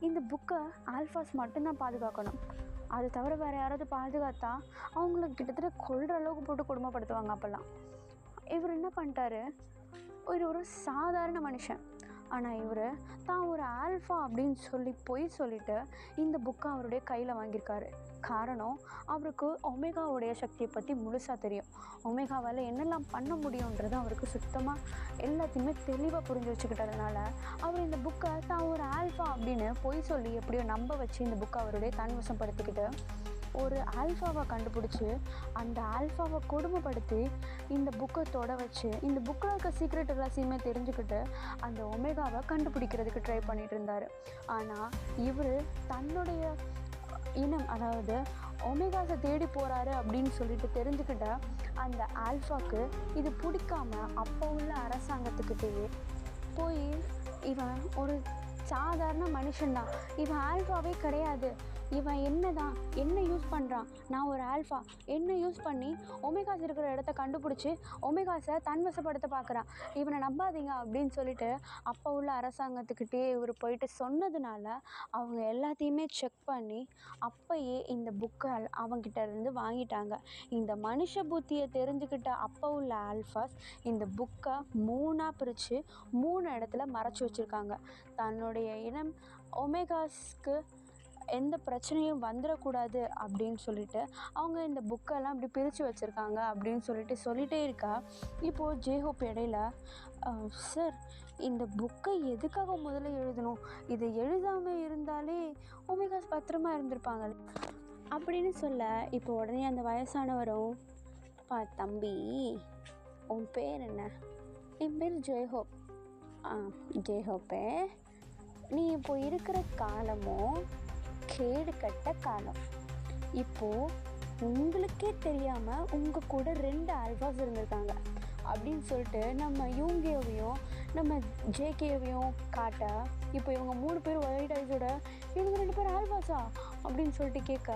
இந்த புக்கை ஆல்ஃபாஸ் மட்டும்தான் பாதுகாக்கணும். அது தவிர வேறு யாராவது பாதுகாத்தா அவங்களுக்கு கிட்டத்தட்ட கொல்ற அளவுக்கு போட்டு கொடுமைப்படுத்துவாங்க. அப்போல்லாம் இவர் என்ன பண்ணிட்டாரு, ஒரு சாதாரண மனுஷன், ஆனால் இவர் தான் ஒரு ஆல்ஃபா அப்படின்னு சொல்லி பொய் சொல்லிவிட்டு இந்த புக்கை அவருடைய கையில் வாங்கியிருக்காரு. காரணம், அவருக்கு ஒமேகாவுடைய சக்தியை பற்றி முழுசாக தெரியும். ஒமேகாவால் என்னெல்லாம் பண்ண முடியுன்றது அவருக்கு சுத்தமாக எல்லாத்தையுமே தெளிவாக புரிஞ்சு வச்சுக்கிட்டதுனால அவர் இந்த புக்கை தான் ஒரு ஆல்ஃபா அப்படின்னு பொய் சொல்லி எப்படியோ நம்ப வச்சு இந்த புக்கை அவருடைய தன்வசப்படுத்திக்கிட்டு ஒரு ஆல்ஃபாவை கண்டுபிடிச்சி அந்த ஆல்ஃபாவை கொடுமைப்படுத்தி இந்த புக்கை தொட வச்சு இந்த புக்கில் இருக்க சீக்ரெட் எல்லாத்தையுமே தெரிஞ்சுக்கிட்டு அந்த ஒமேகாவை கண்டுபிடிக்கிறதுக்கு ட்ரை பண்ணிகிட்டு இருந்தார். ஆனால் இவர் தன்னுடைய இனம், அதாவது ஒமேகாஸை தேடி போகிறாரு அப்படின்னு சொல்லிட்டு தெரிஞ்சுக்கிட்ட அந்த ஆல்ஃபாவுக்கு இது பிடிக்காம அப்போ உள்ள அரசாங்கத்துக்கிட்டேயே போய், இவன் ஒரு சாதாரண மனுஷன்தான், இவன் ஆல்ஃபாவே கிடையாது, இவன் என்ன யூஸ் பண்ணுறான், நான் ஒரு ஆல்ஃபா, என்ன யூஸ் பண்ணி ஒமேகாஸ் இருக்கிற இடத்த கண்டுபிடிச்சி ஒமேகாஸை தன்வசப்படுத்த பார்க்குறான், இவனை நம்பாதீங்க அப்படின்னு சொல்லிட்டு அப்போ உள்ள அரசாங்கத்துக்கிட்டே இவர் போயிட்டு சொன்னதுனால அவங்க எல்லாத்தையுமே செக் பண்ணி அப்போயே இந்த புக்கை அவங்கிட்ட இருந்து வாங்கிட்டாங்க. இந்த மனுஷ புத்தியை தெரிஞ்சுக்கிட்ட அப்போ உள்ள ஆல்ஃபாஸ் இந்த புக்கை 3ஆக பிரித்து 3 இடத்துல மறைச்சி வச்சுருக்காங்க. தன்னுடைய இனம் ஒமேகாஸ்க்கு எந்த பிரச்சனையும் வந்துடக்கூடாது அப்படின்னு சொல்லிட்டு அவங்க இந்த புக்கெல்லாம் இப்படி பிரித்து வச்சுருக்காங்க அப்படின்னு சொல்லிகிட்டே இருக்கா. இப்போது ஜேஹோப் இடையில, சார் இந்த புக்கை எதுக்காக முதல்ல எழுதணும், இதை எழுதாமல் இருந்தாலே ஒமேகாஸ் பத்திரமா இருந்திருப்பாங்க அப்படின்னு சொல்ல, இப்போ உடனே அந்த வயசானவரும், தம்பி உன் பேர் என்ன? என் பேர் ஜேஹோப். ஜேஹோப்பே, நீ இப்போ இருக்கிற காலமும் கேடு கட்ட காலம். இப்போது உங்களுக்கே தெரியாமல் உங்கள் கூட 2 ஆல்ஃபாஸ் இருந்திருக்காங்க அப்படின்னு சொல்லிட்டு நம்ம யூங்கேவையும் நம்ம ஜேகேவையும் காட்ட, இப்போ இவங்க 3 பேர் ஒயிட் ஐஸோட, இவங்க 2 பேர் ஆல்ஃபாஸா அப்படின்னு சொல்லிட்டு கேட்க,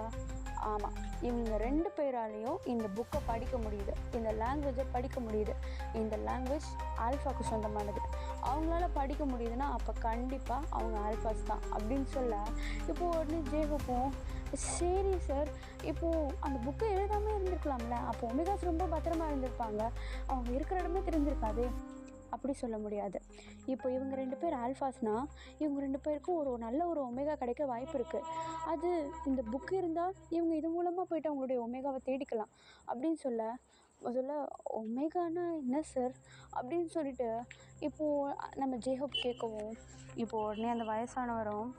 ஆமாம், இவங்க 2 பேராலையும் இந்த புக்கை படிக்க முடியுது, இந்த லாங்குவேஜை படிக்க முடியுது. இந்த லாங்குவேஜ் ஆல்ஃபாவுக்கு சொந்தமானது. அவங்களால படிக்க முடியுதுன்னா அப்போ கண்டிப்பாக அவங்க ஆல்ஃபாஸ் தான் அப்படின்னு சொல்ல, இப்போது உடனே ஜேகப்பும் சரி சார், இப்போது அந்த புக்கை எழுதாமல் இருந்திருக்கலாம்ல, அப்போ ஒமேகாஸ் ரொம்ப பத்திரமா இருந்திருப்பாங்க, அவங்க இருக்கிற இடமே தெரிஞ்சிருக்காது. அப்படி சொல்ல முடியாது. இப்போ இவங்க 2 பேர் ஆல்ஃபாஸ்னால் இவங்க 2 பேருக்கும் ஒரு நல்ல ஒரு ஒமேகா கிடைக்க வாய்ப்பு இருக்குது. அது இந்த புக்கு இருந்தால் இவங்க இது மூலமாக போய்ட்டு அவங்களுடைய ஒமேகாவை தேடிக்கலாம் அப்படின்னு சொல்ல, முதல்ல ஒமேகானா என்ன சார் அப்படின்னு சொல்லிட்டு இப்போது நம்ம ஜேஹப் கேட்கவும், இப்போது உடனே அந்த வயசானவரும்,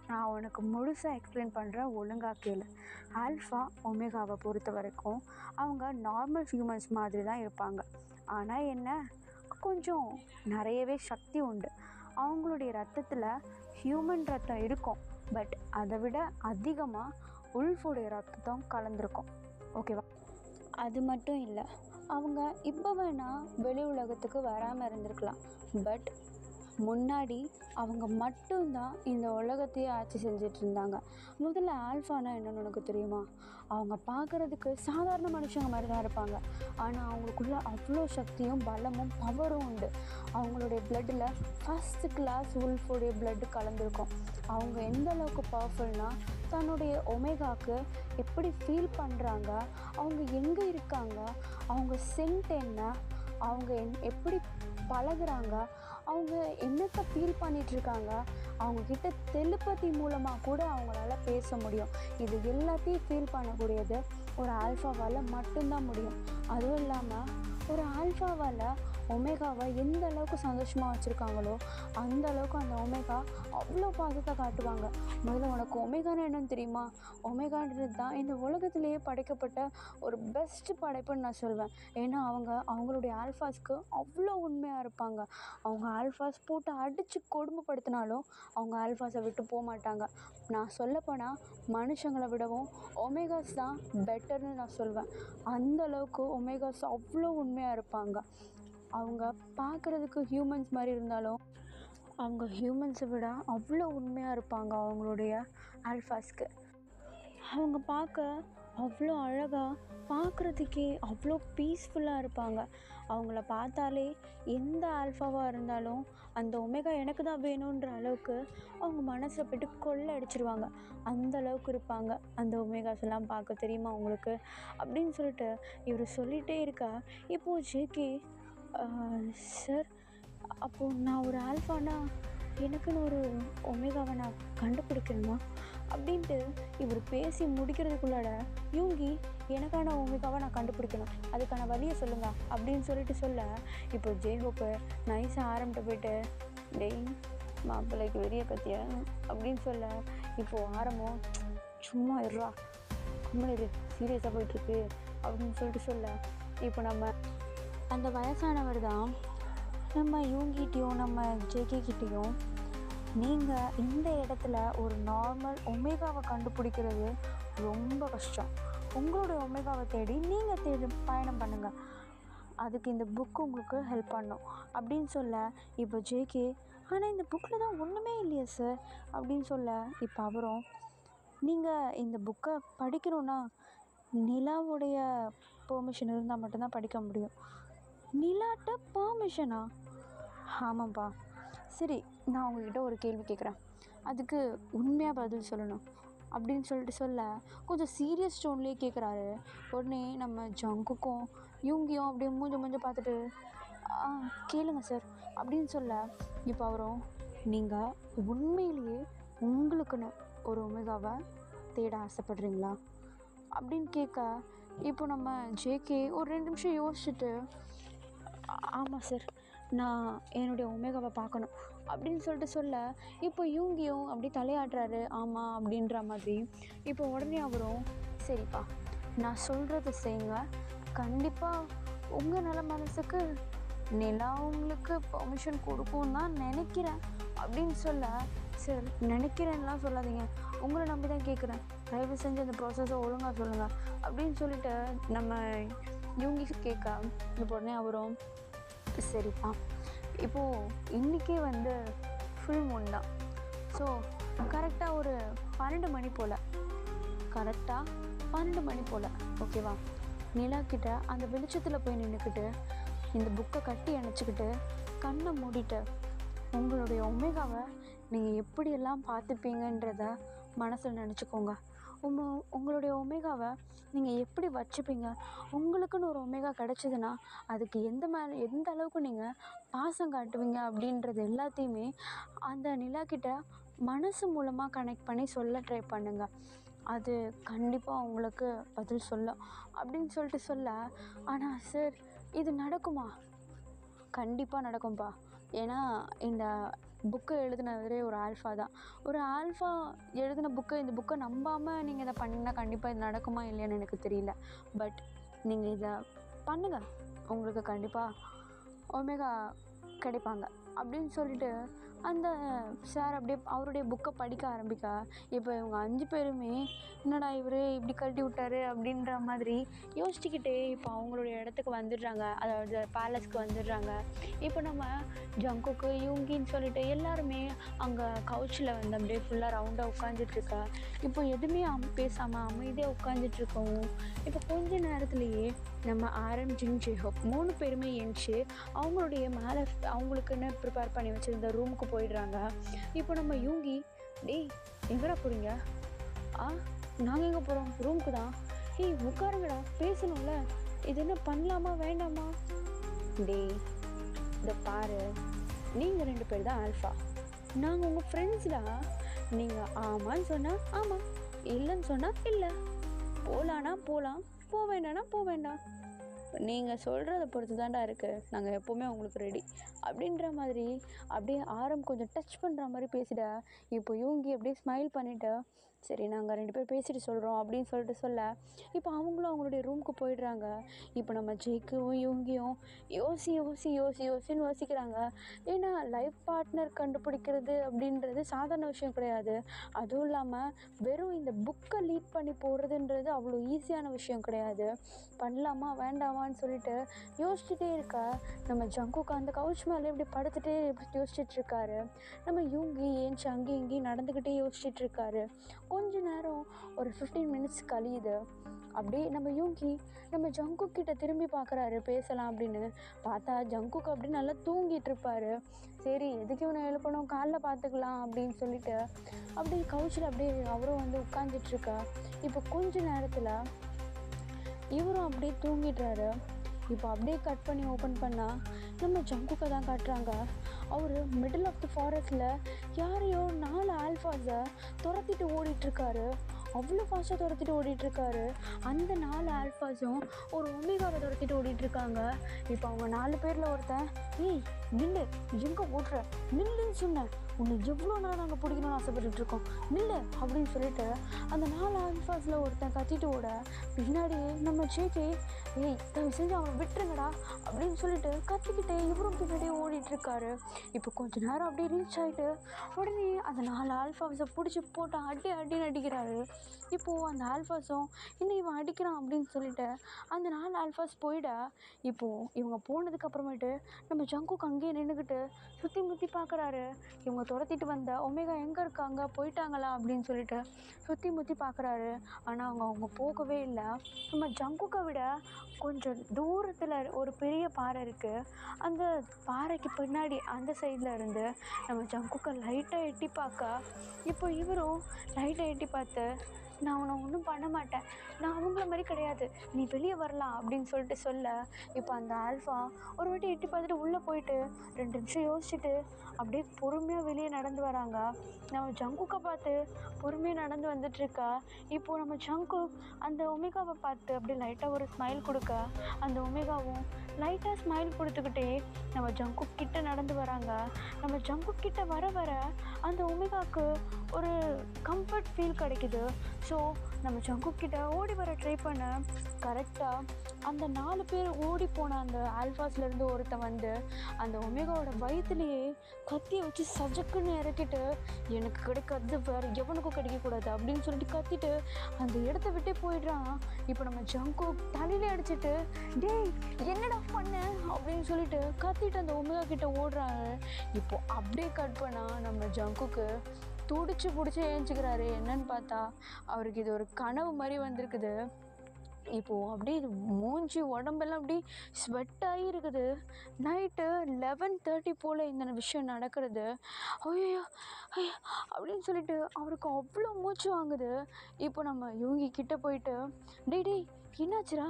நான் உனக்கு முழுசாக எக்ஸ்பிளைன் பண்ணுறேன், ஒழுங்காக கேளு. ஆல்ஃபா ஒமேகாவை பொறுத்த வரைக்கும் அவங்க நார்மல் ஹியூமன்ஸ் மாதிரி தான் இருப்பாங்க. ஆனால் என்ன, கொஞ்சம் நிறையவே சக்தி உண்டு. அவங்களுடைய ரத்தத்தில் ஹியூமன் ரத்தம் இருக்கும், பட் அதை விட அதிகமாக உல்ஃபுடைய ரத்தம் கலந்துருக்கும். ஓகேவா? அது மட்டும் இல்லை, அவங்க இப்போ வேணால் வெளி உலகத்துக்கு வராமல் இருந்திருக்கலாம், பட் முன்னாடி அவங்க மட்டும்தான் இந்த உலகத்தையே ஆட்சி செஞ்சிட்டு இருந்தாங்க. முதல்ல ஆல்ஃபானா என்னென்னு உனக்கு தெரியுமா? அவங்க பார்க்குறதுக்கு சாதாரண மனுஷங்க மாதிரி தான் இருப்பாங்க, ஆனால் அவங்களுக்குள்ள அவ்வளோ சக்தியும் பலமும் பவரும் உண்டு. அவங்களுடைய பிளட்டில் ஃபஸ்ட்டு கிளாஸ் உல்ஃபுடைய பிளட்டு கலந்துருக்கும். அவங்க எந்த அளவுக்கு பவர்ஃபுல்னால், தன்னுடைய ஒமேகாவுக்கு எப்படி ஃபீல் பண்ணுறாங்க, அவங்க எங்கே இருக்காங்க, அவங்க சென்ட் என்ன, அவங்க எப்படி பழகுறாங்க, அவங்க என்னத்தை ஃபீல் பண்ணிகிட்ருக்காங்க, அவங்கக்கிட்ட டெலிபதி மூலமாக கூட அவங்களால பேச முடியும். இது எல்லாத்தையும் ஃபீல் பண்ணக்கூடியது ஒரு ஆல்ஃபாவால் மட்டும்தான் முடியும். அதுவும் இல்லாமல் ஒரு ஆல்ஃபாவால் ஒமேகாவை எந்த அளவுக்கு சந்தோஷமாக வச்சுருக்காங்களோ அந்த அளவுக்கு அந்த ஒமேகா அவ்வளோ பாசத்தை காட்டுவாங்க. முதல்ல உனக்கு ஒமேகான்னு என்னன்னு தெரியுமா? ஒமேகான்றது தான் இந்த உலகத்திலேயே படைக்கப்பட்ட ஒரு பெஸ்ட்டு படைப்புன்னு நான் சொல்வேன். ஏன்னா அவங்களுடைய ஆல்ஃபாஸ்க்கு அவ்வளோ உண்மையாக இருப்பாங்க. அவங்க ஆல்ஃபாஸ் போட்டு அடித்து கொடுமைப்படுத்தினாலும் அவங்க ஆல்ஃபாஸை விட்டு போக மாட்டாங்க. நான் சொல்லப்போனால் மனுஷங்களை விடவும் ஒமேகாஸ் தான் பெட்டர்னு நான் சொல்வேன். அந்தளவுக்கு ஒமேகாஸ் அவ்வளோ உண்மையாக இருப்பாங்க. அவங்க பார்க்குறதுக்கு ஹியூமன்ஸ் மாதிரி இருந்தாலும் அவங்க ஹியூமன்ஸை விட அவ்வளோ உண்மையாக இருப்பாங்க. அவங்களுடைய ஆல்ஃபாஸ்க்கு அவங்க பார்க்க அவ்வளோ அழகாக, பார்க்குறதுக்கே அவ்வளோ பீஸ்ஃபுல்லாக இருப்பாங்க. அவங்கள பார்த்தாலே எந்த ஆல்ஃபாவாக இருந்தாலும் அந்த ஒமேகா எனக்கு தான் வேணுன்ற அளவுக்கு அவங்க மனசில் போய்ட்டு கொள்ளை அடிச்சிருவாங்க. அந்த அளவுக்கு இருப்பாங்க அந்த ஒமேகாஸ் எல்லாம் பார்க்க, தெரியுமா உங்களுக்கு அப்படின்னு சொல்லிட்டு இவர் சொல்லிகிட்டே இருக்கா. இப்போது ஜேகே, சார், அப்போது நான் ஒரு ஆல்ஃபானா எனக்குன்னு ஒரு ஒமேகாவை நான் கண்டுபிடிக்கணுமா அப்படின்ட்டு இவர் பேசி முடிக்கிறதுக்குள்ளாட யூங்கி, எனக்கான ஒமேகாவை நான் கண்டுபிடிக்கணும், அதுக்கான வழியை சொல்லுங்கள் அப்படின்னு சொல்லிட்டு சொல்ல, இப்போ ஜேஹோப்பு நைஸாக ஆரம்பிட்டு போய்ட்டு, டெய் மாப்பிள்ளைக்கு வெறிய பற்றிய அப்படின்னு சொல்ல, இப்போது ஆரம்பம் சும்மா இருறா, கும்பலிரு, சீரியஸாக போயிட்டுருக்கு அப்படின்னு சொல்லிட்டு சொல்ல, இப்போ நம்ம அந்த வயசானவர் தான் நம்ம யூங்கிட்டையும் நம்ம ஜேகே கிட்டேயும், நீங்கள் இந்த இடத்துல ஒரு நார்மல் ஒமேகாவை கண்டுபிடிக்கிறது ரொம்ப கஷ்டம், உங்களுடைய ஒமேகாவை தேடி நீங்கள் பயணம் பண்ணுங்கள், அதுக்கு இந்த புக்கு உங்களுக்கு ஹெல்ப் பண்ணும் அப்படின்னு சொல்ல, இப்போ ஜேகே, ஆனால் இந்த புக்கில் தான் ஒன்றுமே இல்லையே சார் அப்படின்னு சொல்ல, இப்போ அவரும், நீங்கள் இந்த புக்கை படிக்கணுன்னா நிலாவுடைய பெர்மிஷன் இருந்தால் மட்டும்தான் படிக்க முடியும். நிலாட்ட பெர்மிஷனா? ஆமாம்ப்பா. சரி, நான் உங்கள்கிட்ட ஒரு கேள்வி கேட்குறேன், அதுக்கு உண்மையாக பதில் சொல்லணும் அப்படின்னு சொல்லிட்டு சொல்ல, கொஞ்சம் சீரியஸ் டோன்லேயே கேட்குறாரு. உடனே நம்ம ஜங்குக்கும் யூங்கியும் அப்படியே மூஞ்ச பார்த்துட்டு, கேளுங்க சார் அப்படின்னு சொல்ல, இப்போ அவரும், நீங்கள் உண்மையிலேயே உங்களுக்குன்னு ஒரு ஒமேகாவை தேட ஆசைப்படுறீங்களா அப்படின்னு கேட்க, இப்போ நம்ம ஜேகே ஒரு 2 நிமிஷம் யோசிச்சுட்டு, ஆமாம் சார், நான் என்னுடைய ஒமேகாவை பார்க்கணும் அப்படின்னு சொல்லிட்டு சொல்ல, இப்போ யூங்கியும் அப்படி தலையாட்டுறாரு ஆமாம் அப்படின்ற மாதிரி. இப்போ உடனே அவரும், சரிப்பா, நான் சொல்கிறத செய்யுங்க, கண்டிப்பாக உங்கள் நல்ல மனசுக்கு நிலா உங்களுக்கு பெர்மிஷன் கொடுக்கும்னு தான் நினைக்கிறேன் அப்படின்னு சொல்ல, சார் நினைக்கிறேன்லாம் சொல்லாதீங்க, உங்களை நம்பி தான் கேட்குறேன், தயவு செஞ்சு அந்த ப்ராசஸை ஒழுங்காக சொல்லுங்கள் அப்படின்னு சொல்லிட்டு நம்ம யூங்கி கேட்க, இப்போ உடனே அவரும், சரிப்பா, இப்போது இன்றைக்கே ஃபுல் மூன் தான், ஸோ கரெக்டாக ஒரு 12 மணி போல் கரெக்டாக 12 மணி போல் ஓகேவா. நிலா கிட்ட அந்த வெளிச்சத்தில் போய் நின்றுக்கிட்டு இந்த புக்கை கட்டி அணைச்சிக்கிட்டு கண்ணை மூடிட்டு உங்களுடைய ஒமேகாவை நீங்கள் எப்படியெல்லாம் பார்த்துப்பீங்கன்றத மனசில் நினச்சிக்கோங்க. உங்களுடைய ஒமேகாவை நீங்கள் எப்படி வச்சுப்பீங்க, உங்களுக்குன்னு ஒரு ஒமேகா கிடச்சிதுன்னா அதுக்கு எந்த அளவுக்கு நீங்கள் பாசம் காட்டுவீங்க அப்படின்றது எல்லாத்தையுமே அந்த நிலாக்கிட்ட மனசு மூலமாக கனெக்ட் பண்ணி சொல்ல ட்ரை பண்ணுங்கள். அது கண்டிப்பாக உங்களுக்கு பதில் சொல்லும் அப்படின்னு சொல்ல. ஆனால் சார் இது நடக்குமா? கண்டிப்பாக நடக்கும்ப்பா. ஏன்னா இந்த புக்கை எழுதினவரே ஒரு ஆல்ஃபா தான். ஒரு ஆல்ஃபா எழுதின இந்த புக்கை நம்பாமல் நீங்கள் இதை பண்ணிங்கன்னா கண்டிப்பாக இது நடக்குமா இல்லையான்னு எனக்கு தெரியல. பட் நீங்கள் இதை பண்ணுங்கள், உங்களுக்கு கண்டிப்பாக ஒமேகா கிடைப்பாங்க அப்படின்னு சொல்லிட்டு அந்த சார் அப்படியே அவருடைய புக்கை படிக்க ஆரம்பிக்க, இப்போ இவங்க 5 பேருமே என்னடா இவர் இப்படி கழட்டி விட்டாரு அப்படின்ற மாதிரி யோசிச்சுக்கிட்டே இப்போ அவங்களுடைய இடத்துக்கு வந்துடுறாங்க, அதாவது பேலஸ்க்கு வந்துடுறாங்க. இப்போ நம்ம ஜங்குக்கு யூங்கின்னு சொல்லிட்டு எல்லாருமே அங்கே கவுச்சில் வந்து அப்படியே ஃபுல்லாக ரவுண்டாக உட்காந்துட்ருக்கா. இப்போ எதுவுமே பேசாமல் அமைதியாக உட்காந்துட்ருக்கவும் இப்போ கொஞ்ச நேரத்துலேயே நம்ம ஆரம் ஜிங் ஜேஹோப் 3 பேருமே எழுந்துச்சு அவங்களுடைய மேலே அவங்களுக்குன்னு ப்ரிப்பேர் பண்ணி வச்சுருந்த ரூமுக்கு போயிடுறாங்க. இப்போ நம்ம யூங்கி, டேய் எங்கடா போகிறீங்க? நாங்கள் எங்கே போகிறோம்? ரூமுக்கு தான். உட்காருங்கடா, பேசணும்ல, இது என்ன பண்ணலாமா வேண்டாமா? டேய் இதை பாரு, நீங்கள் 2 பேர் தான் ஆல்ஃபா, நாங்கள் உங்கள் ஃப்ரெண்ட்ஸ்டா. நீங்கள் ஆமான்னு சொன்னால் ஆமாம், இல்லைன்னு சொன்னால் இல்லை, போகலான்னா போகலாம், போக வேண்டாம்னா போக வேண்டாம், நீங்கள் சொல்கிறத பொறுத்து தான்டா இருக்குது, நாங்கள் எப்போவுமே உங்களுக்கு ரெடி அப்படின்ற மாதிரி அப்படியே ஆரம் கொஞ்சம் டச் பண்ணுற மாதிரி பேசிட. இப்போ யூங்கி அப்படியே ஸ்மைல் பண்ணிவிட்டு, சரி நாங்கள் 2 பேர் பேசிட்டு சொல்கிறோம் அப்படின்னு சொல்ல இப்போ அவங்களும் அவங்களுடைய ரூமுக்கு போயிடுறாங்க. இப்போ நம்ம ஜேக்கும் யூங்கியும் யோசின்னு யோசிக்கிறாங்க. ஏன்னா லைஃப் பார்ட்னர் கண்டுபிடிக்கிறது அப்படின்றது சாதாரண விஷயம் கிடையாது. அதுவும் இல்லாமல் வெறும் இந்த புக்கை லீட் பண்ணி போடுறதுன்றது அவ்வளோ ஈஸியான விஷயம் கிடையாது. பண்ணலாமா வேண்டாமான்னு சொல்லிட்டு யோசிச்சுட்டே இருக்கா. நம்ம ஜங்குக்கு அந்த கவுச் மேலே இப்படி படுத்துகிட்டே யோசிச்சுட்ருக்காரு. நம்ம யூங்கி ஏன்ச்சு அங்கேயும் இங்கேயும் நடந்துக்கிட்டே யோசிச்சுட்ருக்காரு. கொஞ்ச நேரம் ஒரு 15 மினிட்ஸ் கழியுது. அப்படியே நம்ம யூங்கி நம்ம ஜங்குக் கிட்ட திரும்பி பார்க்குறாரு பேசலாம் அப்படின்னு பார்த்தா ஜங்குக் அப்படி நல்லா தூங்கிட்டு இருப்பாரு. சரி எதுக்கு இவனை எழுப்பணும், காலைல பார்த்துக்கலாம் அப்படின்னு சொல்லிட்டு அப்படியே கவுச்சில் அப்படியே அவரும் வந்து உட்காந்துட்ருக்கா. இப்போ கொஞ்ச நேரத்தில் இவரும் அப்படியே தூங்கிடுறாரு. இப்போ அப்படியே கட் பண்ணி ஓப்பன் பண்ணால் நம்ம ஜங்குக்கை தான் காட்டுறாங்க. அவர் மிடில் ஆஃப் த ஃபாரஸ்ட்டில் யாரையோ 4 ஆல்ஃபாஸை துரத்திட்டு ஓடிட்டுருக்காரு. அவ்வளோ ஃபாஸ்ட்டாக துரத்திட்டு ஓடிட்டுருக்காரு. அந்த 4 ஆல்ஃபாஸும் ஒரு ஒமேகாவை துரத்திட்டு ஓடிட்டுருக்காங்க. இப்போ அவங்க 4 பேரில் ஒருத்தன், நில்லு, எங்கே ஓட்டுற, நில்லுன்னு சொன்னேன், உன்னை எவ்வளோ நாள் நாங்கள் பிடிக்கணும்னு ஆசைப்பட்டுருக்கோம், நில்லு அப்படின்னு சொல்லிட்டு அந்த 4 ஆல்ஃபாஸில் ஒருத்தன் கத்திட்டு ஓட பின்னாடி நம்ம ஜேகே, தயவு செஞ்சு அவனை விட்டுருங்கடா அப்படின்னு சொல்லிட்டு கத்திக்கிட்டே இவரும் பின்னாடியே ஓடிட்டுருக்காரு. இப்போ கொஞ்ச நேரம் அப்படியே ரீச் ஆகிட்டு உடனே அந்த 4 ஆல்ஃபாஸை பிடிச்சி போட்டு அடின்னு அடிக்கிறாரு. இப்போது அந்த ஆல்ஃபாஸும் இன்னும் இவன் அடிக்கிறான் அப்படின்னு சொல்லிட்டு அந்த 4 ஆல்ஃபாஸ் போயிட, இப்போது இவங்க போனதுக்கப்புறமேட்டு நம்ம ஜங்குக்கு அங்கேயே நின்றுக்கிட்டு சுற்றி முற்றி பார்க்குறாரு. இவங்க துரத்திட்டு வந்த ஒமேகா எங்கே இருக்காங்க, போயிட்டாங்களா அப்படின்னு சொல்லிட்டு சுற்றி முற்றி பார்க்குறாரு. ஆனால் அவங்க போகவே இல்லை. நம்ம ஜங்குக்கை விட கொஞ்சம் தூரத்தில் ஒரு பெரிய பாறை இருக்குது. அந்த பாறைக்கு பின்னாடி அந்த சைடில் இருந்து நம்ம ஜங்குக்கை லைட்டாக எட்டி பார்க்க, இப்போ இவரும் லைட்டாக எட்டி பார்த்து, நான் அவனை ஒன்றும் பண்ண மாட்டேன், நான் அவங்கள மாதிரி கிடையாது, நீ வெளியே வரலாம் அப்படின்னு சொல்ல, இப்போ அந்த ஆல்ஃபா ஒரு வாட்டி எட்டி பார்த்துட்டு உள்ளே போயிட்டு 2 நிமிஷம் யோசிச்சுட்டு அப்படியே பொறுமையாக வெளியே நடந்து வராங்க. நம்ம ஜங்குக்கை பார்த்து பொறுமையாக நடந்து வந்துட்டுருக்கா. இப்போது நம்ம ஜங்குக் அந்த ஒமேகாவை பார்த்து அப்படியே லைட்டாக ஒரு ஸ்மைல் கொடுக்க, அந்த ஒமேகாவும் லைட்டாக ஸ்மைல் கொடுத்துக்கிட்டே நம்ம ஜங்குக் கிட்ட நடந்து வராங்க. நம்ம ஜங்குக் கிட்ட வர அந்த ஒமேகாவுக்கு ஒரு கம்ஃபர்ட் ஃபீல் கிடைக்குது. ஸோ நம்ம ஜங்குக் கிட்ட ஓடி வர ட்ரை பண்ண கரெக்டாக அந்த 4 பேர் ஓடி போன அந்த ஆல்ஃபாஸ்லேருந்து ஒருத்தன் வந்து அந்த ஒமேகாவோட வயிற்றுலேயே கத்தியை வச்சு சஜக்குன்னு இறக்கிட்டு, எனக்கு கிடைக்கிறது வேறு எவனுக்கும் கிடைக்கக்கூடாது அப்படின்னு சொல்லிட்டு கத்திட்டு அந்த இடத்த விட்டே போயிடுறான். இப்போ நம்ம ஜங்குக் தலையிலே அடிச்சுட்டு, டேய் என்னடா பண்ண அப்படின்னு சொல்லிட்டு கத்திட்டு அந்த ஒமேகா கிட்ட ஓடுறாங்க. இப்போது அப்படியே கட் பண்ணால் நம்ம ஜங்குக்கு துடிச்சு பிடிச்சி ஏஞ்சிக்கிறாரு. என்னன்னு பார்த்தா அவருக்கு இது ஒரு கனவு மாதிரி வந்திருக்குது. இப்போது அப்படியே மூஞ்சி உடம்பெல்லாம் அப்படி ஸ்வெட் ஆகி இருக்குது. நைட்டு 11:30 போல் இந்த விஷயம் நடக்கிறது. ஐயோ ஐயோ அப்படின்னு சொல்லிட்டு அவருக்கு அவ்வளோ மூச்சு வாங்குது. இப்போ நம்ம யோகி கிட்டே போயிட்டு, டேய் டேய் என்னாச்சுரா,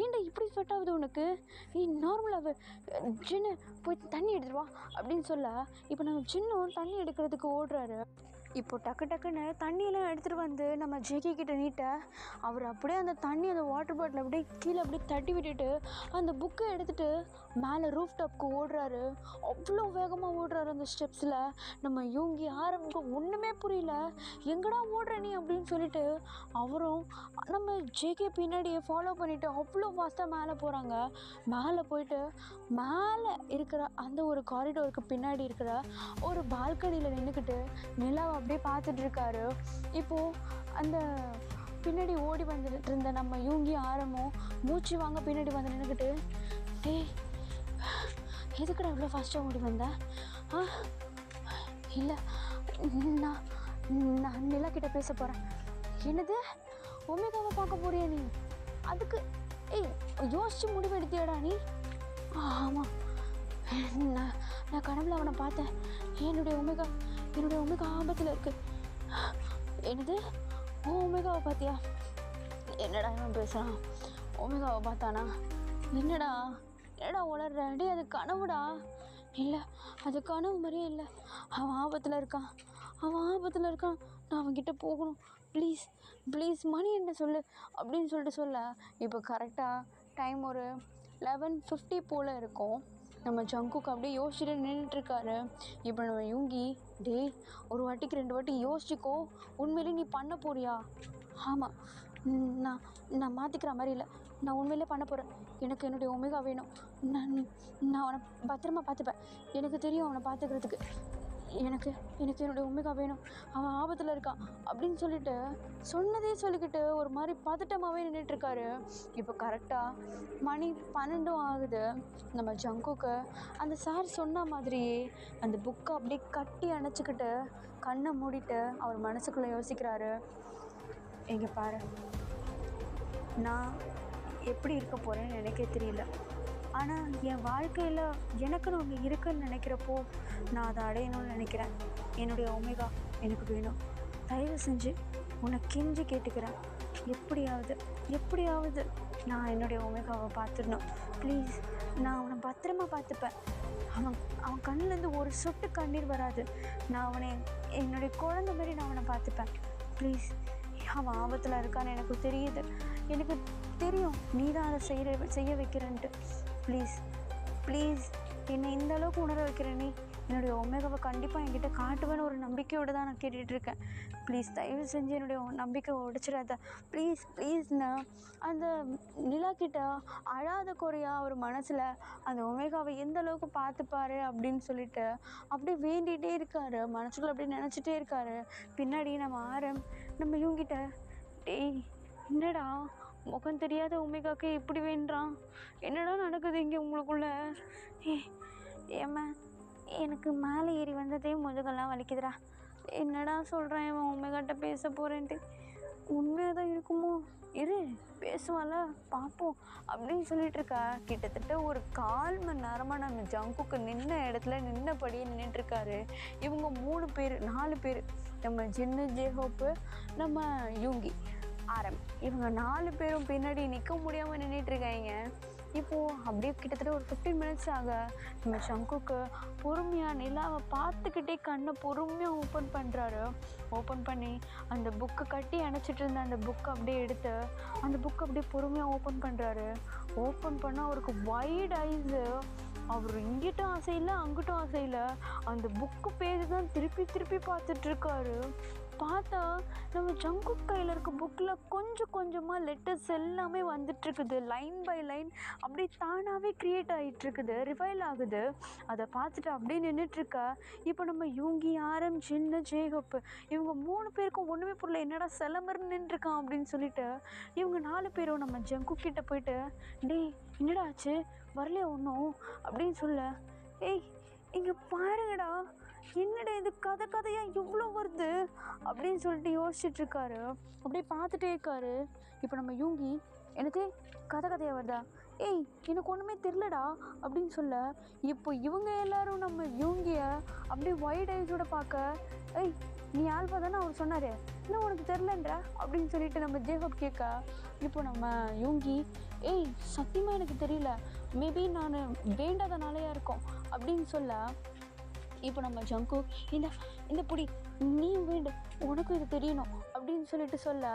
ஏன்டா இப்படி ஸ்வெட் ஆகுது உனக்கு, நீ நார்மலாக சின்ன போய் தண்ணி எடுத்துருவா அப்படின்னு சொல்ல, இப்போ நம்ம சின்ன தண்ணி எடுக்கிறதுக்கு ஓடுறாரு. இப்போ டக்கு டக்குன்னு தண்ணியெல்லாம் எடுத்துகிட்டு வந்து நம்ம ஜேகே கிட்ட நீட்ட, அவர் அப்படியே அந்த தண்ணி அந்த வாட்டர் பாட்டில் அப்படியே கீழே அப்படியே தட்டி விட்டுட்டு அந்த புக்கை எடுத்துகிட்டு மேலே ரூஃப் டாப்க்கு ஓடுறாரு. அவ்வளோ வேகமாக ஓடுறாரு அந்த ஸ்டெப்ஸில். நம்ம யோகி ஆரம்பிக்க ஒன்றுமே புரியல, எங்கடா ஓடுற நீ அப்படின்னு சொல்லிட்டு அவரும் நம்ம ஜேகே பின்னாடியே ஃபாலோ பண்ணிவிட்டு அவ்வளோ ஃபாஸ்ட்டாக மேலே போகிறாங்க. மேலே போயிட்டு மேலே இருக்கிற அந்த ஒரு காரிடோருக்கு பின்னாடி இருக்கிற ஒரு பால்கனியில் நின்றுக்கிட்டு நிலாவை அப்படியே பார்த்துட்ருக்காரு. இப்போது அந்த பின்னாடி ஓடி வந்துட்டு இருந்த நம்ம யோகி ஆரமும் மூச்சு வாங்க பின்னாடி வந்து நின்றுக்கிட்டு, டேய் எதுக்குடா இவ்வளோ ஃபாஸ்ட்டாக ஓடி வந்தேன்? இல்லை நான் நிலா கிட்ட பேச போகிறேன். என்னது ஒமேகாவை பார்க்க போறியா நீ? அதுக்கு யோசிச்சு முடிவு எடுத்தியாடா நீ? ஆமாம், நான் கனவுல அவனை பார்த்தேன். என்னுடைய ஒமேகா ஆபத்தில் இருக்குது. என்னது ஒமேகாவை பார்த்தியா? என்னடா இவன் பேசுகிறான்? ஒமேகாவை பார்த்தானா? என்னடா உளர்ற? டே அது கனவுடா. இல்லை அது கனவு மாதிரியே இல்லை. அவன் ஆபத்தில் இருக்கான். நான் அவன்கிட்ட போகணும். ப்ளீஸ் மணி என்ன சொல்லு அப்படின்னு சொல்ல இப்போ கரெக்டாக டைம் ஒரு 11:50 போல் இருக்கும். நம்ம ஜங்குக்கு அப்படியே யோசிச்சுட்டு நின்றுட்டுருக்காரு. இப்போ நம்ம யோகி, டே ஒரு வாட்டிக்கு 2 வாட்டி யோசிச்சுக்கோ, உண்மையிலே நீ பண்ண போறியா? ஆமாம், நான் மாற்றிக்கிற மாதிரி இல்லை, நான் உண்மையிலே பண்ண போகிறேன். எனக்கு என்னுடைய ஒமேகா வேணும். நான் அவனை பத்திரமா பார்த்துப்பேன். எனக்கு தெரியும் அவனை பார்த்துக்கிறதுக்கு. எனக்கு என்னுடைய ஒமேகா வேணும். அவன் ஆபத்தில் இருக்கான் அப்படின்னு சொல்லிட்டு சொன்னதே சொல்லிக்கிட்டு ஒரு மாதிரி பதட்டமாகவே நின்றுட்டுருக்காரு. இப்போ கரெக்டாக மணி 12 ஆகுது. நம்ம ஜங்குக்கு அந்த சார் சொன்ன மாதிரியே அந்த புக்கை அப்படியே கட்டி அணைச்சிக்கிட்டு கண்ணை மூடிட்டு அவர் மனசுக்குள்ளே யோசிக்கிறாரு. இங்கே பாரு, நான் எப்படி இருக்க போகிறேன்னு எனக்கே தெரியல, ஆனால் என் வாழ்க்கையில் எனக்குன்னு ஒன்று இருக்குன்னு நினைக்கிறப்போ நான் அதை அடையணும்னு நினைக்கிறேன். என்னுடைய ஒமேகா எனக்கு வேணும். தயவு செஞ்சு உன்னை கெஞ்சி கேட்டுக்கிறேன், எப்படியாவது நான் என்னுடைய ஒமேகாவை பார்த்துடணும். ப்ளீஸ், நான் அவனை பத்திரமா பார்த்துப்பேன். அவன் கண்ணிலேருந்து ஒரு சொட்டு கண்ணீர் வராது. நான் அவனை என்னுடைய குழந்தை மாதிரி நான் அவனை பார்த்துப்பேன். ப்ளீஸ், அவன் ஆபத்தில் இருக்கான்னு எனக்கு தெரியுது. எனக்கு தெரியும் நீ தான் அதை செய்ய வைக்கிறேன்ட்டு. ப்ளீஸ் என்னை இந்த அளவுக்கு உணர வைக்கிற நீ என்னுடைய ஒமேகாவை கண்டிப்பாக என்கிட்ட காட்டுவேன்னு ஒரு நம்பிக்கையோடு தான் நான் கேட்டுட்ருக்கேன். ப்ளீஸ் தயவு செஞ்சு என்னுடைய நம்பிக்கை உடைச்சிடாத. ப்ளீஸ்ண்ணா. அந்த நிலா கிட்ட அழாத குறையா ஒரு மனசில் அந்த ஒமேகாவை எந்த அளவுக்கு பார்த்துப்பாரு அப்படின்னு சொல்லிட்டு அப்படியே வேண்டிகிட்டே இருக்காரு. மனசுக்குள்ள அப்படியே நினச்சிட்டே இருக்காரு. பின்னாடி நம்ம இவங்கிட்ட, டேய் என்னடா முகம் தெரியாத ஒமேகாக்கு எப்படி வேண்டான்? என்னடா நடக்குது இங்கே உங்களுக்குள்ள? ஏம்மா எனக்கு மேலே ஏறி வந்ததே முதுகெல்லாம் வலிக்குதுடா. என்னடா சொல்கிறேன் இவன் ஒமேகாட்ட பேச போகிறேன்ட்டு. உண்மையாக தான் இருக்குமோ? பேசுவால பார்ப்போம் அப்படின்னு சொல்லிட்டு இருக்கா. கிட்டத்தட்ட ஒரு 1/4 மணி நேரமாக நம்ம ஜங்குக்கு நின்ன இடத்துல நின்னபடியே நின்றுட்டுருக்காரு. இவங்க 4 பேர், நம்ம ஜின்னு, ஜேஹோப்பு, நம்ம யூங்கி, ஆரம், இவங்க 4 பேரும் பின்னாடி நிற்க முடியாமல் நின்றுட்டுருக்காங்க. இப்போது அப்படியே கிட்டத்தட்ட ஒரு 15 மினிட்ஸ் ஆக நம்ம ஜங்குக்கு பொறுமையாக நிலாவை பார்த்துக்கிட்டே கண்ணை பொறுமையாக ஓப்பன் பண்ணி அந்த புக்கை கட்டி அணைச்சிட்டு இருந்த அந்த புக்கை அப்படியே எடுத்து அந்த புக்கை அப்படியே பொறுமையாக ஓப்பன் பண்ணால் அவருக்கு வைட் ஐஸு. அவர் இங்கிட்டும் ஆசையில் அங்கிட்டும் ஆசையில் அந்த புக்கு பேஜ் தான் திருப்பி பார்த்துட்ருக்காரு. பார்த்தா நம்ம ஜங்கு கையில் இருக்க புக்கில் கொஞ்சமாக லெட்டர்ஸ் எல்லாமே வந்துட்டுருக்குது. லைன் பை லைன் அப்படியே தானாகவே க்ரியேட் ஆகிட்டுருக்குது, ரிவைல் ஆகுது. அதை பார்த்துட்டு அப்படியே நின்றுட்டுருக்கா. இப்போ நம்ம யூங்கி, ஆரம், ஜின்னு, ஜேஹப்பு இவங்க 3 பேருக்கும் ஒன்றுமே புரியல, என்னடா சிலம்பர் நின்றுருக்கான் அப்படின்னு சொல்லிட்டு இவங்க 4 பேரும் நம்ம ஜங்கு கிட்ட போயிட்டு, டேய் என்னடா ஆச்சு, வரலையா ஒன்றும் அப்படின்னு சொல்ல, இங்கே பாருங்கடா என்னடா இது கதையாக இவ்வளோ வருது அப்படின்னு சொல்லிட்டு யோசிச்சுட்டு இருக்காரு. அப்படியே பார்த்துட்டே இருக்காரு. இப்போ நம்ம யூங்கி எனக்கு கதையாக வருதா, ஏய் எனக்கு ஒன்றுமே தெரிலடா அப்படின்னு சொல்ல, இப்போ இவங்க எல்லாரும் நம்ம யூங்கியை அப்படியே ஒயிட் ஐஸோட பார்க்க, ஏய் நீ ஆல்பா தானே அவர் சொன்னார், என்ன உனக்கு தெரிலன்ற அப்படின்னு சொல்லிட்டு நம்ம ஜேஹப் கேட்க, இப்போ நம்ம யூங்கி ஏய் சத்தியமாக எனக்கு தெரியல, மேபி நான் வேண்டாதனாலையாக இருக்கோம் அப்படின்னு சொல்ல, இப்போ நம்ம ஜங்குக் இந்த புடி நீ வேண்டு உனக்கும் இது தெரியணும் அப்படின்னு சொல்லிட்டு சொல்ல,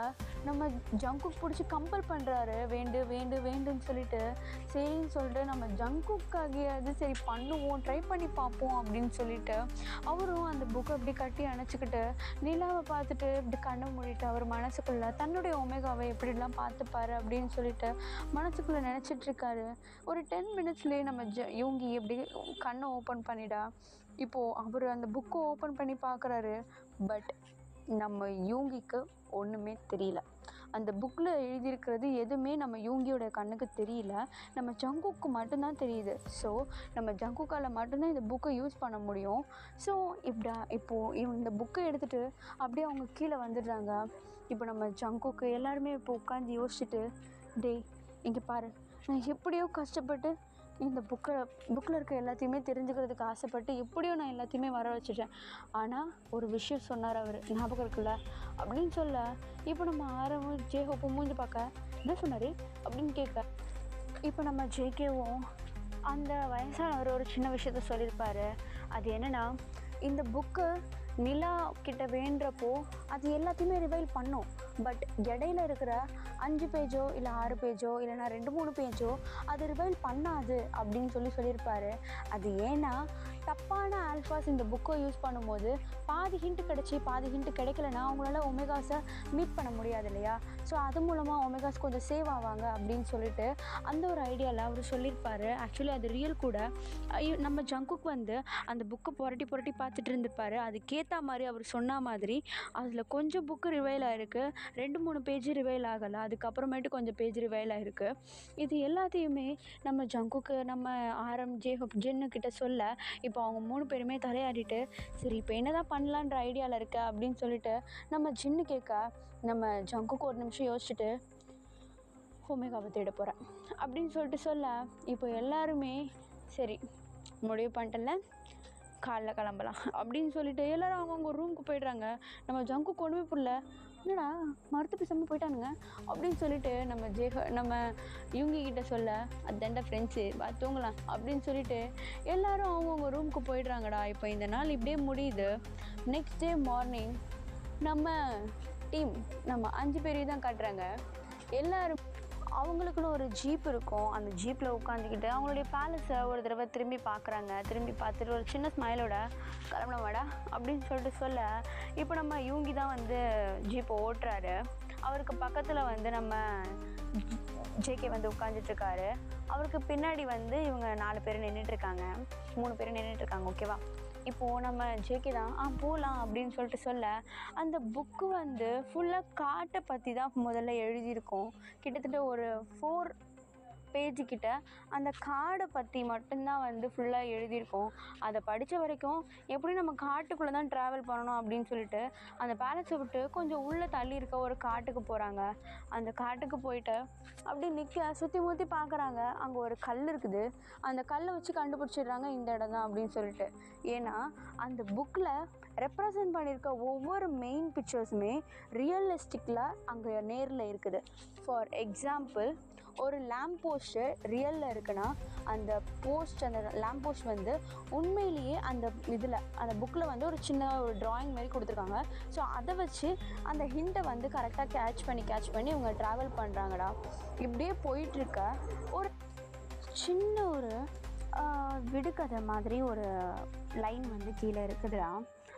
நம்ம ஜங்குக் பிடிச்சி கம்பல் பண்ணுறாரு வேண்டு வேண்டு வேண்டுன்னு சொல்லிட்டு. சரின்னு சொல்லிட்டு நம்ம ஜங்குக்காக அது சரி பண்ணுவோம், ட்ரை பண்ணி பார்ப்போம் அப்படின்னு சொல்லிட்டு அவரும் அந்த புக்கை அப்படி கட்டி அணைச்சிக்கிட்டு நிலாவை பார்த்துட்டு இப்படி கண்ணை மூடிட்டு அவர் மனசுக்குள்ளே தன்னுடைய ஒமேகாவை எப்படிலாம் பார்த்துப்பாரு அப்படின்னு சொல்லிட்டு மனசுக்குள்ளே நினச்சிட்ருக்காரு. ஒரு 10 மினிட்ஸ்லேயே நம்ம யூங்கி எப்படி கண்ணை ஓப்பன் பண்ணிடா. இப்போது அவர் அந்த புக்கை ஓப்பன் பண்ணி பார்க்குறாரு. பட் நம்ம யூங்கிக்கு ஒன்றுமே தெரியல. அந்த புக்கில் எழுதியிருக்கிறது எதுவுமே நம்ம யூங்கியோட கண்ணுக்கு தெரியல, நம்ம ஜங்குக்கு மட்டும்தான் தெரியுது. ஸோ நம்ம ஜங்குக்கால் மட்டும்தான் இந்த புக்கை யூஸ் பண்ண முடியும். ஸோ இப்போது இவங்க இந்த புக்கை எடுத்துகிட்டு அப்படியே அவங்க கீழே வந்துடுறாங்க. இப்போ நம்ம ஜங்குக்கு எல்லாருமே இப்போ உட்காந்து யோசிச்சுட்டு, டேய் இங்கே பாரு, நான் எப்படியோ கஷ்டப்பட்டு இந்த புக்கில் இருக்க எல்லாத்தையுமே தெரிஞ்சுக்கிறதுக்கு ஆசைப்பட்டு எப்படியோ நான் எல்லாத்தையுமே வர வச்சுட்டேன். ஆனால் ஒரு விஷயம் சொன்னார் அவர், ஞாபகம் இருக்குல்ல அப்படின்னு சொல்ல, இப்போ நம்ம ஆரம்பம் ஜேஹோப்பை மூஞ்சி பார்க்க என்ன சொன்னார் அப்படின்னு கேட்க, இப்போ நம்ம ஜேகேவும் அந்த வயசானவர் ஒரு சின்ன விஷயத்த சொல்லியிருப்பார். அது என்னென்னா, இந்த புக்கு நிலா கிட்ட வேண்டுறப்போ அது எல்லாத்தையுமே ரிவைல் பண்ணும். பட் இடையில இருக்கிற 5 பேஜோ இல்லை 6 பேஜோ இல்லைனா 2-3 பேஜோ அது ரிவைல் பண்ணாது அப்படின்னு சொல்லியிருப்பார். அது ஏன்னா தப்பான ஆல்ஃபாஸ் இந்த புக்கை யூஸ் பண்ணும்போது பாதி ஹிண்ட்டு கிடச்சி பாதி ஹிண்ட்டு கிடைக்கலன்னா அவங்களால ஒமேகாஸை மீட் பண்ண முடியாது இல்லையா. ஸோ அது மூலமாக ஒமேகாஸ் கொஞ்சம் சேவ் ஆவாங்க அப்படின்னு சொல்லிட்டு அந்த ஒரு ஐடியாவில் அவர் சொல்லியிருப்பார். ஆக்சுவலி அது ரியல் கூட. நம்ம ஜங்குக் அந்த புக்கை புரட்டி பார்த்துட்டு இருந்திருப்பார். அதுக்கேற்ற மாதிரி அவர் சொன்ன மாதிரி அதில் கொஞ்சம் புக்கு ரிவைல் ஆகிருக்கு, 2-3 பேஜ் ரிவைல் ஆகலை, அதுக்கப்புறமேட்டு கொஞ்சம் பேஜ் ரிவைல் ஆகிருக்கு. இது எல்லாத்தையுமே நம்ம ஜங்குக்கு நம்ம ஜேஹோப் ஜென்னுக்கிட்ட சொல்ல, இப்போ அவங்க 3 பேருமே தலையாடிட்டு சரி இப்போ என்ன தான் பண்ணலான்ற ஐடியாவில் இருக்க அப்படின்னு சொல்லிட்டு நம்ம ஜின்னு கேட்க, நம்ம ஜங்குக்கு ஒரு நிமிஷம் யோசிச்சுட்டு ஒமேகாவை தேட போகிறேன் அப்படின்னு சொல்லிட்டு சொல்ல, இப்போ எல்லாருமே சரி முடிவு பண்ணிட்டல காலைல கிளம்பலாம் அப்படின்னு சொல்லிட்டு எல்லோரும் அவங்கவுங்க ரூமுக்கு போய்ட்றாங்க. நம்ம ஜங்குக்கு ஒன்றுமே புரியல, என்னடா மறுத்து பேசாமல் போயிட்டானுங்க அப்படின்னு சொல்லிட்டு நம்ம இவங்க கிட்ட சொல்ல, அதுதாண்டா ஃப்ரெண்ட்ஸு தூங்கலாம் அப்படின்னு சொல்லிட்டு எல்லோரும் அவங்கவுங்க ரூமுக்கு போயிடுறாங்கடா. இப்போ இந்த நாள் இப்படியே முடியுது. நெக்ஸ்ட் டே மார்னிங் நம்ம டீம் நம்ம 5 பேரையும் தான் காட்டுறாங்க. எல்லோரும் அவங்களுக்குன்னு ஒரு ஜீப் இருக்கும். அந்த ஜீப்பில் உட்காந்துக்கிட்டு அவங்களுடைய பேலஸை ஒரு தடவை திரும்பி பார்க்குறாங்க. திரும்பி பார்த்துட்டு ஒரு சின்ன ஸ்மைலோட கிளம்புனவாடா அப்படின்னு சொல்லிட்டு சொல்ல, இப்போ நம்ம யூங்கி தான் ஜீப்பை ஓட்டுறாரு. அவருக்கு பக்கத்தில் நம்ம ஜேகே உட்காந்துட்ருக்காரு. அவருக்கு பின்னாடி இவங்க 4 பேர் நின்றுட்டுருக்காங்க, 3 பேர் நின்றுட்டுருக்காங்க. ஓகேவா, இப்போது நம்ம ஜேகே தான் போகலாம் அப்படின்னு சொல்லிட்டு சொல்ல, அந்த புக்கு ஃபுல்லாக காட்டை பற்றி தான் முதல்ல எழுதியிருக்கோம். கிட்டத்தட்ட ஒரு 4 பேஜுக்கிட்ட அந்த காடை பற்றி மட்டும்தான் ஃபுல்லாக எழுதியிருக்கோம். அதை படித்த வரைக்கும் எப்படி நம்ம காட்டுக்குள்ளே தான் ட்ராவல் பண்ணணும் அப்படின்னு சொல்லிட்டு அந்த பேலஸை விட்டு கொஞ்சம் உள்ளே தள்ளி இருக்க ஒரு காட்டுக்கு போகிறாங்க. அந்த காட்டுக்கு போயிட்டு அப்படி சுற்றி முற்றி பார்க்குறாங்க. அங்கே ஒரு கல் இருக்குது. அந்த கல்லை வச்சு கண்டுபிடிச்சிடுறாங்க இந்த இடம் தான் அப்படின்னு சொல்லிட்டு. ஏன்னா அந்த புக்கில் ரெப்ரசன்ட் பண்ணியிருக்க ஒவ்வொரு மெயின் பிக்சர்ஸுமே ரியலிஸ்டிக்கில் அங்கே நேரில் இருக்குது. ஃபார் எக்ஸாம்பிள், ஒரு லேம்ப் போஸ்ட்டு ரியலில் இருக்குன்னா அந்த லேம்ப் போஸ்ட் உண்மையிலேயே அந்த இதில் அந்த புக்கில் ஒரு சின்ன ஒரு ட்ராயிங் மாதிரி கொடுத்துருக்காங்க. ஸோ அதை வச்சு அந்த ஹிண்ட்டை கரெக்டாக கேட்ச் பண்ணி இவங்க ட்ராவல் பண்ணுறாங்கடா. இப்படியே போயிட்டுருக்க ஒரு சின்ன ஒரு விடுகதை மாதிரி ஒரு லைன் கீழே இருக்குதுடா.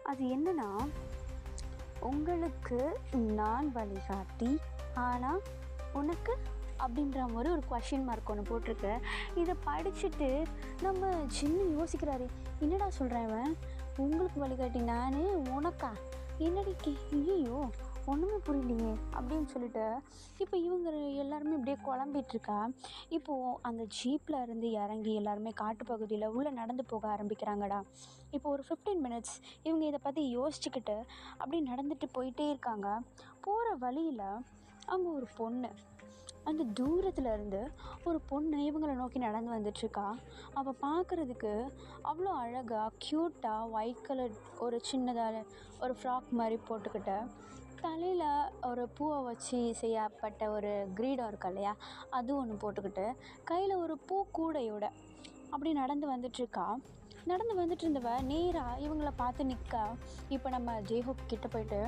அது என்னன்னா, உங்களுக்கு நான் வழிகாட்டி ஆனால் உனக்கு அப்படின்ற மாதிரி ஒரு கொஷின் மார்க் ஒன்று போட்டிருக்கு. இதை படிச்சுட்டு நம்ம சின்ன யோசிக்கிறாரு, என்னடா சொல்கிறேன், உங்களுக்கு வழிகாட்டி நான் உனக்கா, என்னடி ஐயோ ஒன்றுமே புரியலையே அப்படின்னு சொல்லிட்டு இப்போ இவங்க எல்லாருமே இப்படியே குழம்பிகிட்ருக்கா. இப்போது அந்த ஜீப்பில் இருந்து இறங்கி எல்லாருமே காட்டுப்பகுதியில் உள்ளே நடந்து போக ஆரம்பிக்கிறாங்கடா. இப்போ ஒரு 15 மினிட்ஸ் இவங்க இதை பற்றி யோசிச்சுக்கிட்டு அப்படி நடந்துட்டு போயிட்டே இருக்காங்க. போகிற வழியில் அங்கே ஒரு பொண்ணு, அந்த தூரத்தில் இருந்து ஒரு பொண்ணு இவங்களை நோக்கி நடந்து வந்துட்டுருக்கா. அவள் பார்க்குறதுக்கு அவ்வளோ அழகாக க்யூட்டாக ஒயிட் கலர் ஒரு சின்னதாக ஒரு ஃப்ராக் மாதிரி போட்டுக்கிட்டு, தலையில் ஒரு பூவை வச்சு செய்யப்பட்ட ஒரு கிரீடம் இருக்கு இல்லையா, அது ஒன்று போட்டுக்கிட்டு, கையில் ஒரு பூக்கூடையோட அப்படி நடந்து வந்துட்டுருக்கா. நடந்து வந்துட்டு இருந்தவ நேராக இவங்கள பார்த்து நிற்கா. இப்போ நம்ம ஜெய்ஹோப் கிட்ட போயிட்டு,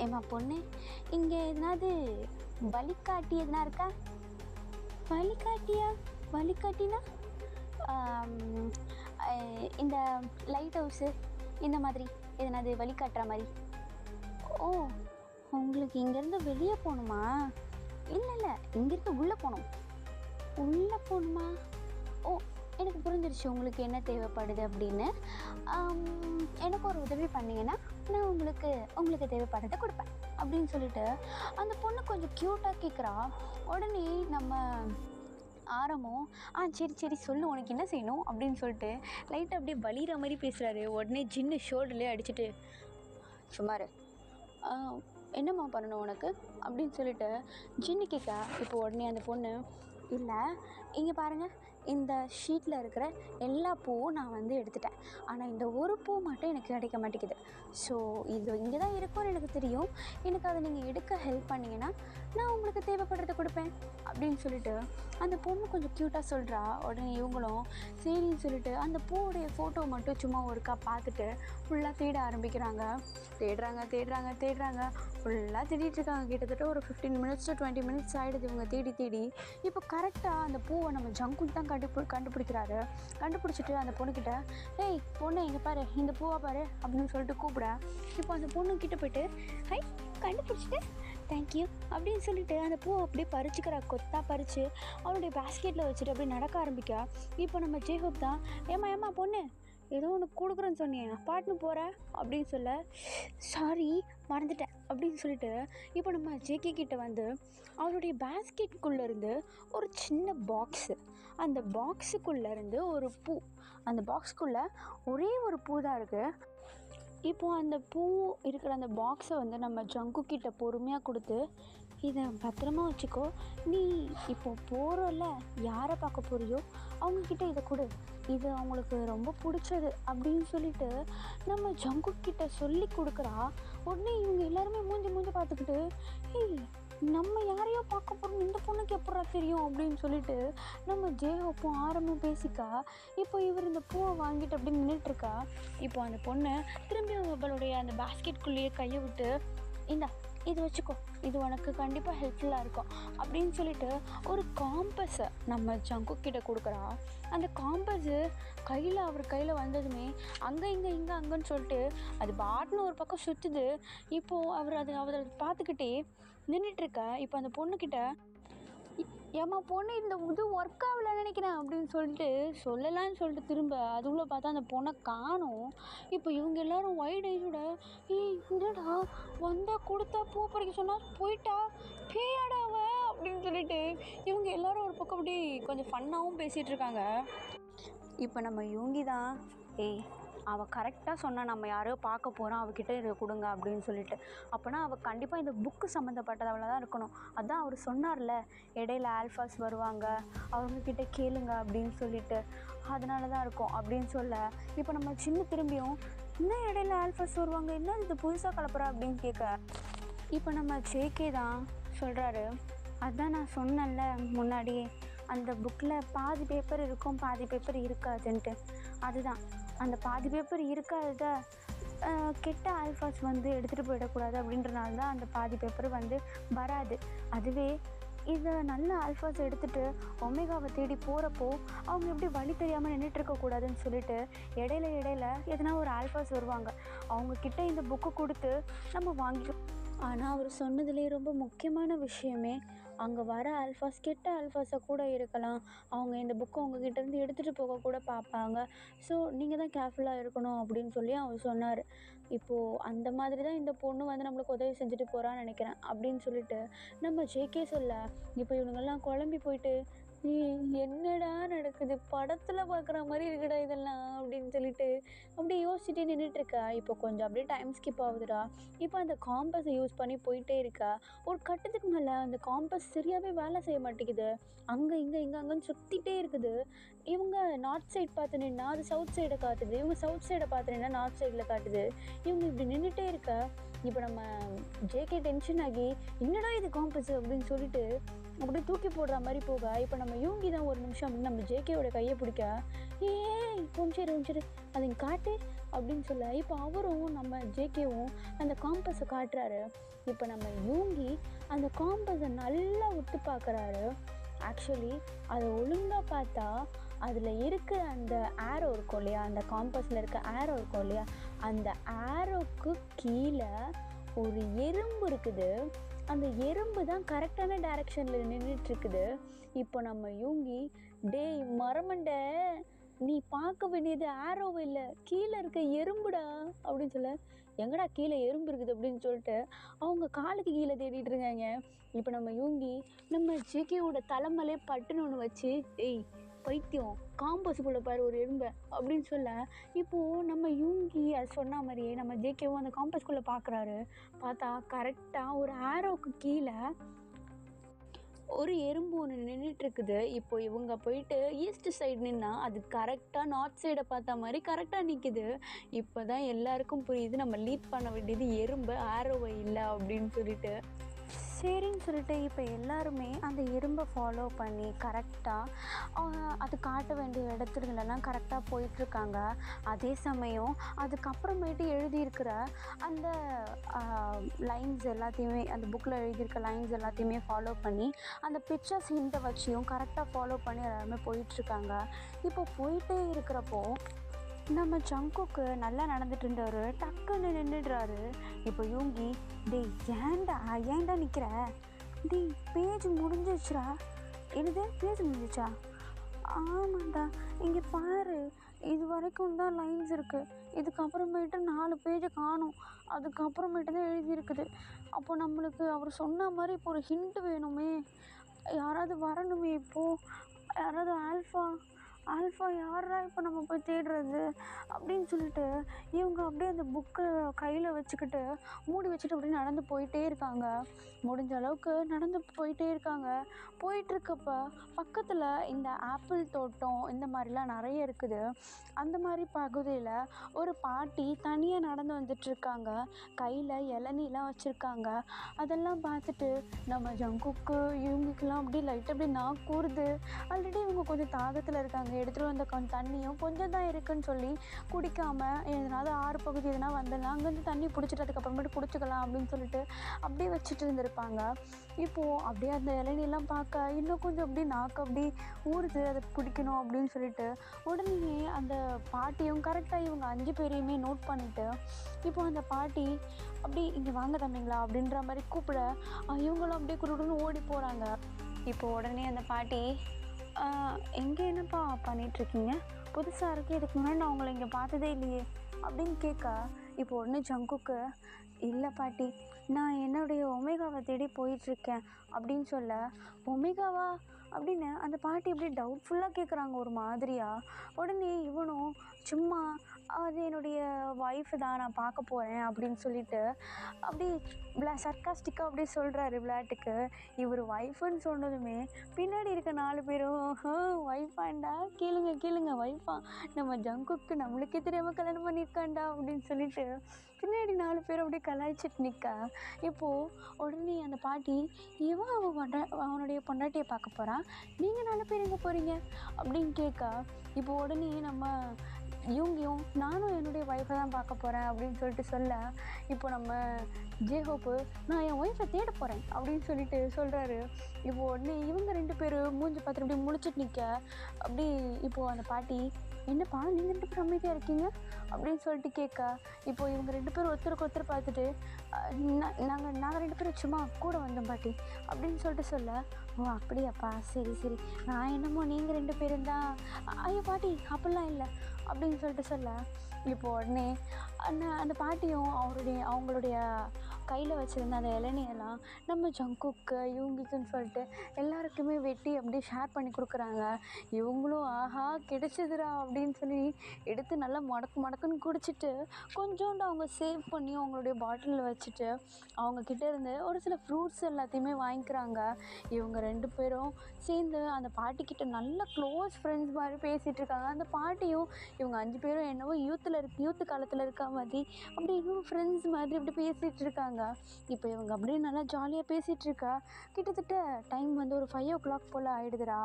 ஏம்மா பொண்ணு, இங்கே எதனாவது வழிகாட்டி எதுனா இருக்கா? வழிகாட்டியா? வழிகாட்டினா இந்த லைட் ஹவுஸு இந்த மாதிரி எதனாவது வழிகாட்டுற மாதிரி. ஓ, உங்களுக்கு இங்கேருந்து வெளியே போகணுமா? இல்லை இங்கேருந்து உள்ளே போகணும். உள்ளே போகணுமா? ஓ, எனக்கு புரிஞ்சிருச்சு உங்களுக்கு என்ன தேவைப்படுது அப்படின்னு. எனக்கு ஒரு உதவி பண்ணிங்கன்னா நான் உங்களுக்கு தேவைப்படுறதை கொடுப்பேன் அப்படின்னு சொல்லிட்டு அந்த பொண்ணு கொஞ்சம் க்யூட்டாக கேட்குறா. உடனே நம்ம ஆரம்பம் சரி சொல்லு, உனக்கு என்ன செய்யணும் அப்படின்னு சொல்லிட்டு லைட்டாக அப்படியே வலிகிற மாதிரி பேசுகிறாரு. உடனே ஜின்னு ஷோல்டர்லேயே அடிச்சுட்டு, சுமார் என்னம்மா பண்ணணும் உனக்கு அப்படின்னு சொல்லிட்டு ஜின்னு கேட்க. இப்போ உடனே அந்த பொண்ணு, இல்லை இங்கே பாருங்கள், இந்த ஷீட்டில் இருக்கிற எல்லா பூவும் நான் வந்து எடுத்துட்டேன். ஆனால் இந்த ஒரு பூ மட்டும் எனக்கு கிடைக்க மாட்டேங்குது. ஸோ இது இங்கே தான் இருக்கும்னு எனக்கு தெரியும். எனக்கு அதை நீங்கள் எடுக்க ஹெல்ப் பண்ணிங்கன்னா நான் உங்களுக்கு தேவைப்படுறதை கொடுப்பேன் அப்படின்னு சொல்லிட்டு அந்த பொண்ணு கொஞ்சம் க்யூட்டாக சொல்கிறா. உடனே இவங்களும் சரின்னு சொல்லிட்டு அந்த பூவுடைய ஃபோட்டோ மட்டும் சும்மா ஒருக்கா பார்த்துட்டு ஃபுல்லாக தேட ஆரம்பிக்கிறாங்க. தேடுறாங்க ஃபுல்லாக தேடிட்டுருக்காங்க. கிட்டத்தட்ட ஒரு 15 மினிட்ஸ் to 20 மினிட்ஸ் ஆகிடுது இவங்க தேடி. இப்போ கரெக்டாக அந்த பூவை நம்ம ஜங்குல் தான் கண்டுபிடிக்கிறாரு. கண்டுபிடிச்சிட்டு அந்த பொண்ணுக்கிட்ட, ஏய் பொண்ணு இங்கே பாரு, இந்த பூவா பாரு அப்படின்னு சொல்லிட்டு கூப்பிட. இப்போ அந்த பொண்ணுக்கிட்ட போய்ட்டு, ஹை கண்டுபிடிச்சிட்டு தேங்க்யூ அப்படின்னு சொல்லிட்டு அந்த பூவை அப்படியே பறிச்சுக்கிறா. கொத்தா பறித்து அவளுடைய பேஸ்கெட்டில் வச்சுட்டு அப்படியே நடக்க ஆரம்பிக்கா. இப்போ நம்ம ஜெய்ஹோப் தான், ஏம்மா பொண்ணு ஏதோ ஒன்று கொடுக்குறேன்னு சொன்னேன், பாட்டுன்னு போகிறேன் அப்படின்னு சொல்ல, சாரி மறந்துட்டேன் அப்படின்னு சொல்லிட்டு இப்போ நம்ம ஜேகே கிட்ட வந்து அவளுடைய பேஸ்கெட்குள்ளேருந்து ஒரு சின்ன பாக்ஸு, அந்த பாக்ஸுக்குள்ளேருந்து ஒரு பூ, அந்த பாக்ஸுக்குள்ளே ஒரே ஒரு பூ தான் இருக்குது. இப்போது அந்த பூ இருக்கிற அந்த பாக்ஸை வந்து நம்ம ஜங்குக்கிட்ட பொறுமையாக கொடுத்து, இதை பத்திரமா வச்சுக்கோ, நீ இப்போ போகிறோல்ல, யாரை பார்க்க போறியோ அவங்கக்கிட்ட இதை கொடு, இது அவங்களுக்கு ரொம்ப பிடிச்சது அப்படின்னு சொல்லிட்டு நம்ம ஜங்குக்கிட்ட சொல்லி கொடுக்குறா. உடனே இவங்க எல்லாருமே மூஞ்சி பார்த்துக்கிட்டு, ஏய் நம்ம யாரையோ பார்க்க போகிறோம், இந்த பொண்ணுக்கு எப்படா தெரியும் அப்படின்னு சொல்லிட்டு நம்ம ஜெய்ஹோப்பும் ஆரம்பம் பேசிக்கா. இப்போ இவர் இந்த பூவை வாங்கிட்டு அப்படி நின்றுட்டுருக்கா. இப்போ அந்த பொண்ணு திரும்பி அவளுடைய அந்த பேஸ்கெட்குள்ளேயே கையை விட்டு, இந்தா இது வச்சுக்கோ, இது உனக்கு கண்டிப்பாக ஹெல்ப்ஃபுல்லாக இருக்கும் அப்படின்னு சொல்லிட்டு ஒரு காம்பஸை நம்ம ஜங்குக்கிட்ட கொடுக்குறா. அந்த காம்பஸு அவர் கையில் வந்ததுமே இங்கே அங்கன்னு சொல்லிட்டு அது பாட்டுன்னு ஒரு பக்கம் சுற்றுது. இப்போது அவர் பார்த்துக்கிட்டே நின்றுட்டுருக்க. இப்போ அந்த பொண்ணுக்கிட்ட, ஏம்மா பொண்ணு இந்த இது ஒர்க் ஆகலை நினைக்கிறேன் அப்படின்னு சொல்லிட்டு சொல்லலான்னு சொல்லிட்டு திரும்ப அதுக்குள்ளே பார்த்தா அந்த பொண்ணை காணும். இப்போ இவங்க எல்லோரும் ஒயிட் ஐஸோட, என்னடா வந்தால் கொடுத்தா பூ பறிக்க சொன்னால் போயிட்டா, பேயாடாவ அப்படின்னு சொல்லிட்டு இவங்க எல்லோரும் ஒரு பக்கம் அப்படி கொஞ்சம் ஃபன்னாகவும் பேசிகிட்டு இருக்காங்க. இப்போ நம்ம யூங்கி தான், அவள் கரெக்டாக சொன்னால் நம்ம யாரோ பார்க்க போகிறோம், அவகிட்ட இதை கொடுங்க அப்படின்னு சொல்லிட்டு. அப்போனா அவள் கண்டிப்பாக இந்த புக்கு சம்மந்தப்பட்டதவளாக தான் இருக்கணும். அதான் அவர் சொன்னார்ல, இடையில ஆல்ஃபாஸ் வருவாங்க, அவங்கக்கிட்ட கேளுங்க அப்படின்னு சொல்லிட்டு, அதனால தான் இருக்கும் அப்படின்னு சொல்ல. இப்போ நம்ம சின்ன திரும்பியும், இன்னும் இடையில ஆல்ஃபாஸ் வருவாங்க, என்ன இது புதுசாக கலப்புறா அப்படின்னு கேட்க. இப்போ நம்ம ஜேகே தான் சொல்கிறாரு, அதான் நான் சொன்னேன்ல முன்னாடியே, அந்த புக்கில் பாதி பேப்பர் இருக்கும் பாதி பேப்பர் இருக்காதுன்ட்டு. அதுதான் அந்த பாதி பேப்பர் இருக்காத கெட்ட ஆல்ஃபாஸ் வந்து எடுத்துகிட்டு போயிடக்கூடாது அப்படின்றனால தான் அந்த பாதி பேப்பர் வந்து வராது. அதுவே இதை நல்ல ஆல்ஃபாஸ் எடுத்துகிட்டு ஒமேகாவை தேடி போகிறப்போ அவங்க எப்படி வழி தெரியாமல் நின்றுட்டுருக்கக்கூடாதுன்னு சொல்லிட்டு இடையில எதனா ஒரு ஆல்ஃபாஸ் வருவாங்க, அவங்கக்கிட்ட இந்த புக்கு கொடுத்து நம்ம வாங்கிக்கணும். ஆனால் அவர் சொன்னதுலேயே ரொம்ப முக்கியமான விஷயமே அங்கே வர ஆல்ஃபாஸ் கெட்ட ஆல்ஃபாஸாக கூட இருக்கலாம். அவங்க இந்த புக்கை உங்ககிட்டேருந்து எடுத்துகிட்டு போக கூட பார்ப்பாங்க. ஸோ நீங்கள் தான் கேர்ஃபுல்லாக இருக்கணும் அப்படின்னு சொல்லி அவர் சொன்னார். இப்போது அந்த மாதிரி தான் இந்த பொண்ணு வந்து நம்மளுக்கு உதவி செஞ்சுட்டு போகிறான்னு நினைக்கிறேன் அப்படின்னு சொல்லிட்டு நம்ம ஜேகே சொல்ல, இப்போ இவனுங்கெல்லாம் குழம்பி போயிட்டு, என்னடா நடக்குது, படத்தில் பார்க்குற மாதிரி இருக்குடா இதெல்லாம் அப்படின்னு சொல்லிட்டு அப்படியே யோசிச்சுட்டே நின்றுட்டுருக்கா. இப்போ கொஞ்சம் அப்படியே டைம் ஸ்கிப் ஆகுதுடா. இப்போ அந்த காம்பஸை யூஸ் பண்ணி போயிட்டே இருக்கா. ஒரு கட்டத்துக்கு மேலே அந்த காம்பஸ் சரியாகவே வேலை செய்ய மாட்டேங்குது. அங்கே அங்கேன்னு சுற்றிட்டே இருக்குது. இவங்க நார்த் சைட் பார்த்து நின்னா அது சவுத் சைடை காட்டுது, இவங்க சவுத் சைடை பார்த்து நின்னா நார்த் சைடில் காட்டுது. இவங்க இப்படி நின்றுட்டே இருக்கா. இப்போ நம்ம ஜேகே டென்ஷன் ஆகி, என்னடா இது காம்பஸ் அப்படின்னு சொல்லிட்டு அப்படியே தூக்கி போடுற மாதிரி போக, இப்போ நம்ம யூங்கி தான் ஒரு நிமிஷம் அப்படின்னு நம்ம ஜேகேவோட கையை பிடிக்க, கொஞ்சம் அது காட்டு அப்படின்னு சொல்ல, இப்போ அவரும் நம்ம ஜேகேவும் அந்த காம்பஸை காட்டுறாரு. இப்போ நம்ம யூங்கி அந்த காம்பஸை நல்லா உத்து பார்க்குறாரு. ஆக்சுவலி அதை ஒழுங்காக பார்த்தா அதில் இருக்கிற அந்த ஆரோ இருக்கும் இல்லையா, அந்த காம்பஸில் இருக்க ஆரோ இருக்கும் இல்லையா, அந்த ஆரோக்கு கீழே ஒரு எறும்பு இருக்குது. அந்த எறும்பு தான் கரெக்டான டைரக்ஷனில் நின்றுட்டுருக்குது. இப்போ நம்ம யூங்கி, டேய் மரமண்டை, நீ பார்க்க வேண்டியது ஆரோவை இல்லை, கீழே இருக்க எறும்புடா அப்படின்னு சொல்ல, எங்கடா கீழே எறும்பு இருக்குது அப்படின்னு சொல்லிட்டு அவங்க காலுக்கு கீழே தேடிட்டு இருக்காங்க. இப்போ நம்ம யூங்கி நம்ம ஜேகேவோட தலைமலே பட்டுன்னு ஒன்று வச்சு, பைத்தியம், காம்பஸுக்குள்ளே பாரு ஒரு எறும்பை அப்படின்னு சொல்ல, இப்போது நம்ம யூங்கி அது சொன்ன மாதிரியே நம்ம ஜேகேவும் அந்த காம்பஸ்குள்ளே பார்க்குறாரு. பார்த்தா கரெக்டாக ஒரு ஆரோவுக்கு கீழே ஒரு எறும்பு ஒன்று நின்றுட்டுருக்குது. இப்போ இவங்க போயிட்டு ஈஸ்ட் சைடு நின்னா அது கரெக்டாக நார்த் சைடை பார்த்த மாதிரி கரெக்டாக நிற்குது. இப்போ தான் எல்லாருக்கும் புரியுது நம்ம லீட் பண்ண வேண்டியது எறும்பு, ஆரோவை இல்லை அப்படின்னு சொல்லிட்டு. சரின்னு சொல்லிட்டு இப்போ எல்லாருமே அந்த எறும்பை ஃபாலோ பண்ணி கரெக்டாக அது காட்ட வேண்டிய இடத்துலலாம் கரெக்டாக போயிட்டுருக்காங்க. அதே சமயம் அதுக்கப்புறமேட்டு எழுதியிருக்கிற அந்த லைன்ஸ் எல்லாத்தையுமே, அந்த புக்கில் எழுதியிருக்க லைன்ஸ் எல்லாத்தையுமே ஃபாலோ பண்ணி அந்த பிக்சர்ஸ் ஹிண்ட்டை வச்சியும் கரெக்டாக ஃபாலோ பண்ணி எல்லாருமே போயிட்டுருக்காங்க. இப்போ போயிட்டே இருக்கிறப்போ நம்ம ஜங்குக்கு நல்லா நடந்துட்டு இருந்தவர் டக்குன்னு நின்றுடுறாரு. இப்போ யூங்கி, டேய் ஏன்டா நிற்கிற, டேய் பேஜ் முடிஞ்சிச்சுடா. என்னது பேஜ் முடிஞ்சிச்சா? ஆமாண்டா, இங்கே பாரு, இது வரைக்கும் தான் லைன்ஸ் இருக்குது, இதுக்கப்புறமேட்டு 4 பேஜை காணும், அதுக்கப்புறமேட்டு தான் எழுதியிருக்குது. அப்போ நம்மளுக்கு அவர் சொன்ன மாதிரி இப்போ ஒரு ஹிண்ட் வேணுமே, யாராவது வரணுமே, இப்போது யாராவது ஆல்ஃபா யாரா இப்போ நம்ம போய் தேடுறது அப்படின்னு சொல்லிட்டு இவங்க அப்படியே அந்த புக்கை கையில் வச்சுக்கிட்டு மூடி வச்சுட்டு அப்படியே நடந்து போயிட்டே இருக்காங்க. முடிஞ்ச அளவுக்கு நடந்து போயிட்டே இருக்காங்க. போயிட்டுருக்கப்ப பக்கத்தில் இந்த ஆப்பிள் தோட்டம் இந்த மாதிரிலாம் நிறைய இருக்குது. அந்த மாதிரி பகுதியில் ஒரு பாட்டி தனியாக நடந்து வந்துட்டுருக்காங்க. கையில் இளநீலாம் வச்சுருக்காங்க. அதெல்லாம் பார்த்துட்டு நம்ம ஜங்குக்கு இவங்களுக்கெல்லாம் அப்படியே லைட்டாக அப்படியே நாக்கு கூறுது. ஆல்ரெடி இவங்க கொஞ்சம் தாகத்தில் இருக்காங்க. எடுத்துகிட்டு வந்த கொஞ்சம் தண்ணியும் கொஞ்சம் தான் இருக்குதுன்னு சொல்லி குடிக்காமல், எதனால ஆறு பகுதி எதுனா வந்துடலாம், அங்கேருந்து தண்ணி பிடிச்சிட்டு அதுக்கப்புறமேட்டு குடிச்சிக்கலாம் அப்படின்னு சொல்லிட்டு அப்படியே வச்சுட்டு இருந்திருப்பாங்க. இப்போது அப்படியே அந்த இளநீலாம் பார்க்க இன்னும் கொஞ்சம் அப்படியே நாக்கு அப்படி ஊறுது, அதை குடிக்கணும் அப்படின்னு சொல்லிட்டு உடனே அந்த பாட்டியும் கரெக்டாக இவங்க 5 பேரையுமே நோட் பண்ணிவிட்டு இப்போ அந்த பாட்டி அப்படி இங்கே வாங்க தம்பிங்களா அப்படின்ற மாதிரி கூப்பிட இவங்களும் அப்படியே குடுன்னு ஓடி போகிறாங்க. இப்போ உடனே அந்த பாட்டி, எங்கே என்னப்பா பண்ணிகிட்ருக்கீங்க, புதுசாக இருக்குது, இதுக்கு முன்னாடி நான் உங்களை இங்கே பார்த்ததே இல்லையே அப்படின்னு கேட்க, இப்போ உடனே ஜங்குக்கு, இல்லை பாட்டி, நான் என்னுடைய ஒமேகாவை தேடி போயிட்டுருக்கேன் அப்படின்னு சொல்ல, ஒமேகாவா அப்படின்னு அந்த பாட்டி அப்படியே டவுட்ஃபுல்லாக கேட்குறாங்க ஒரு மாதிரியாக. உடனே இவனும் சும்மா அது என்னுடைய ஒய்ஃபு தான், நான் பார்க்க போகிறேன் அப்படின்னு சொல்லிட்டு அப்படியே சர்க்காஸ்டிக்காக அப்படியே சொல்கிறாரு விளையாட்டுக்கு. இவர் ஒய்ஃபுன்னு சொன்னதுமே பின்னாடி இருக்க 4 பேரும் ஒய்ஃபாண்டா, கேளுங்க ஒய்ஃபா, நம்ம ஜங்குக்கு நம்மளுக்கே தெரியாமல் கல்யாணம் பண்ணியிருக்காண்டா அப்படின்னு சொல்லிட்டு பின்னாடி 4 பேரும் அப்படியே கலாய்ச்சிட்டு நிற்க. இப்போது உடனே அந்த பாட்டி, அவனுடைய பொண்டாட்டியை பார்க்க போகிறான், நீங்கள் 4 பேர் எங்கே போகிறீங்க அப்படின்னு கேட்க, இப்போ உடனே நம்ம யூங்கியும் நானும் என்னுடைய ஒய்ஃபை தான் பார்க்க போகிறேன் அப்படின்னு சொல்லிட்டு சொல்ல, இப்போ நம்ம ஜேஹோப்பு, நான் என் ஒய்ஃபை தேட போகிறேன் அப்படின்னு சொல்லிட்டு சொல்கிறாரு. இப்போ உடனே இவங்க 2 பேரும் மூஞ்சி பார்த்துட்டு அப்படி முழிச்சிட்டு நிற்க, அப்படி இப்போது அந்த பாட்டி, என்னப்பா நீங்கள் 2 பேரும் அமைதியாக இருக்கீங்க அப்படின்னு சொல்லிட்டு கேட்க, இப்போ இவங்க 2 பேரும் ஒருத்தருக்கு ஒருத்தர் பார்த்துட்டு நாங்கள் 2 பேரும் சும்மா கூட வந்தோம் பாட்டி அப்படின்னு சொல்லிட்டு சொல்ல, ஓ அப்படியாப்பா, சரி சரி, நான் என்னமோ நீங்கள் 2 பேரும் தான், ஐயோ பாட்டி அப்படிலாம் இல்லை அப்படின்னு சொல்லிட்டு சொல்ல, இப்போ உடனே அந்த பாட்டியும் அவங்களுடைய கையில் வச்சுருந்த அந்த இளநியெல்லாம் நம்ம ஜங்குக்கு யூங்கிக்குன்னு சொல்லிட்டு எல்லாருக்குமே வெட்டி அப்படியே ஷேர் பண்ணி கொடுக்குறாங்க. இவங்களும் ஆஹா கிடைச்சதுடா அப்படின்னு சொல்லி எடுத்து நல்லா மடக்குன்னு குடிச்சிட்டு கொஞ்சோண்டு அவங்க சேவ் பண்ணி அவங்களுடைய பாட்டிலில் வச்சுட்டு அவங்கக்கிட்ட இருந்து ஒரு சில ஃப்ரூட்ஸ் எல்லாத்தையுமே வாங்கிக்கிறாங்க. இவங்க 2 பேரும் சேர்ந்து அந்த பாட்டிக்கிட்ட நல்ல க்ளோஸ் ஃப்ரெண்ட்ஸ் மாதிரி பேசிகிட்டு இருக்காங்க. அந்த பாட்டியும் இவங்க 5 பேரும் என்னவோ யூத்து காலத்தில் இருக்க மாதிரி அப்படி இன்னும் ஃப்ரெண்ட்ஸ் மாதிரி அப்படி பேசிகிட்டு இருக்காங்க. இப்போ இவங்க அப்படியே நல்லா ஜாலியாக பேசிகிட்டு இருக்கா. கிட்டத்தட்ட டைம் வந்து ஒரு 5 o'clock போல் ஆகிடுதுடா.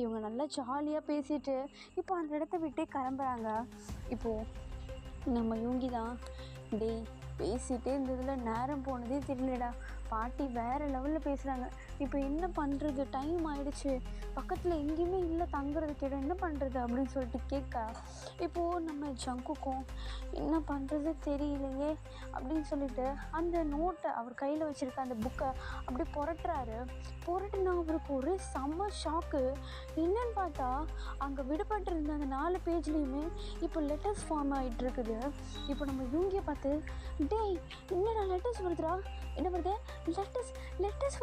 இவங்க நல்லா ஜாலியாக பேசிட்டு இப்போ அந்த இடத்த விட்டே கிளம்புறாங்க. இப்போது நம்ம யூங்கி தான், டேய் பேசிகிட்டே இருந்ததில் நேரம் போனதே தெரியலடா, பாட்டி வேறு லெவலில் பேசுகிறாங்க, இப்போ என்ன பண்ணுறது, டைம் ஆகிடுச்சு, பக்கத்தில் எங்கேயுமே இல்லை தங்குறதுக்கு இடம், என்ன பண்ணுறது அப்படின்னு சொல்லிட்டு கேட்க, இப்போது நம்ம ஜங்குக்கும் என்ன பண்ணுறது தெரியலையே அப்படின்னு சொல்லிட்டு அந்த நோட்டை அவர் கையில் வச்சுருக்க அந்த புக்கை அப்படி புரட்டுனா அவருக்கு ஒரு செம்ம ஷாக்கு. என்னன்னு பார்த்தா அங்கே விடுபட்டிருந்த அந்த 4 பேஜ்லேயுமே இப்போ லெட்டர்ஸ் ஃபார்ம் ஆகிட்டு இருக்குது. இப்போ நம்ம யூங்கியை பார்த்து, டேய் என்னடா லெட்டர்ஸ் வருதுடா, என்ன வருது, லெட்டர்ஸ்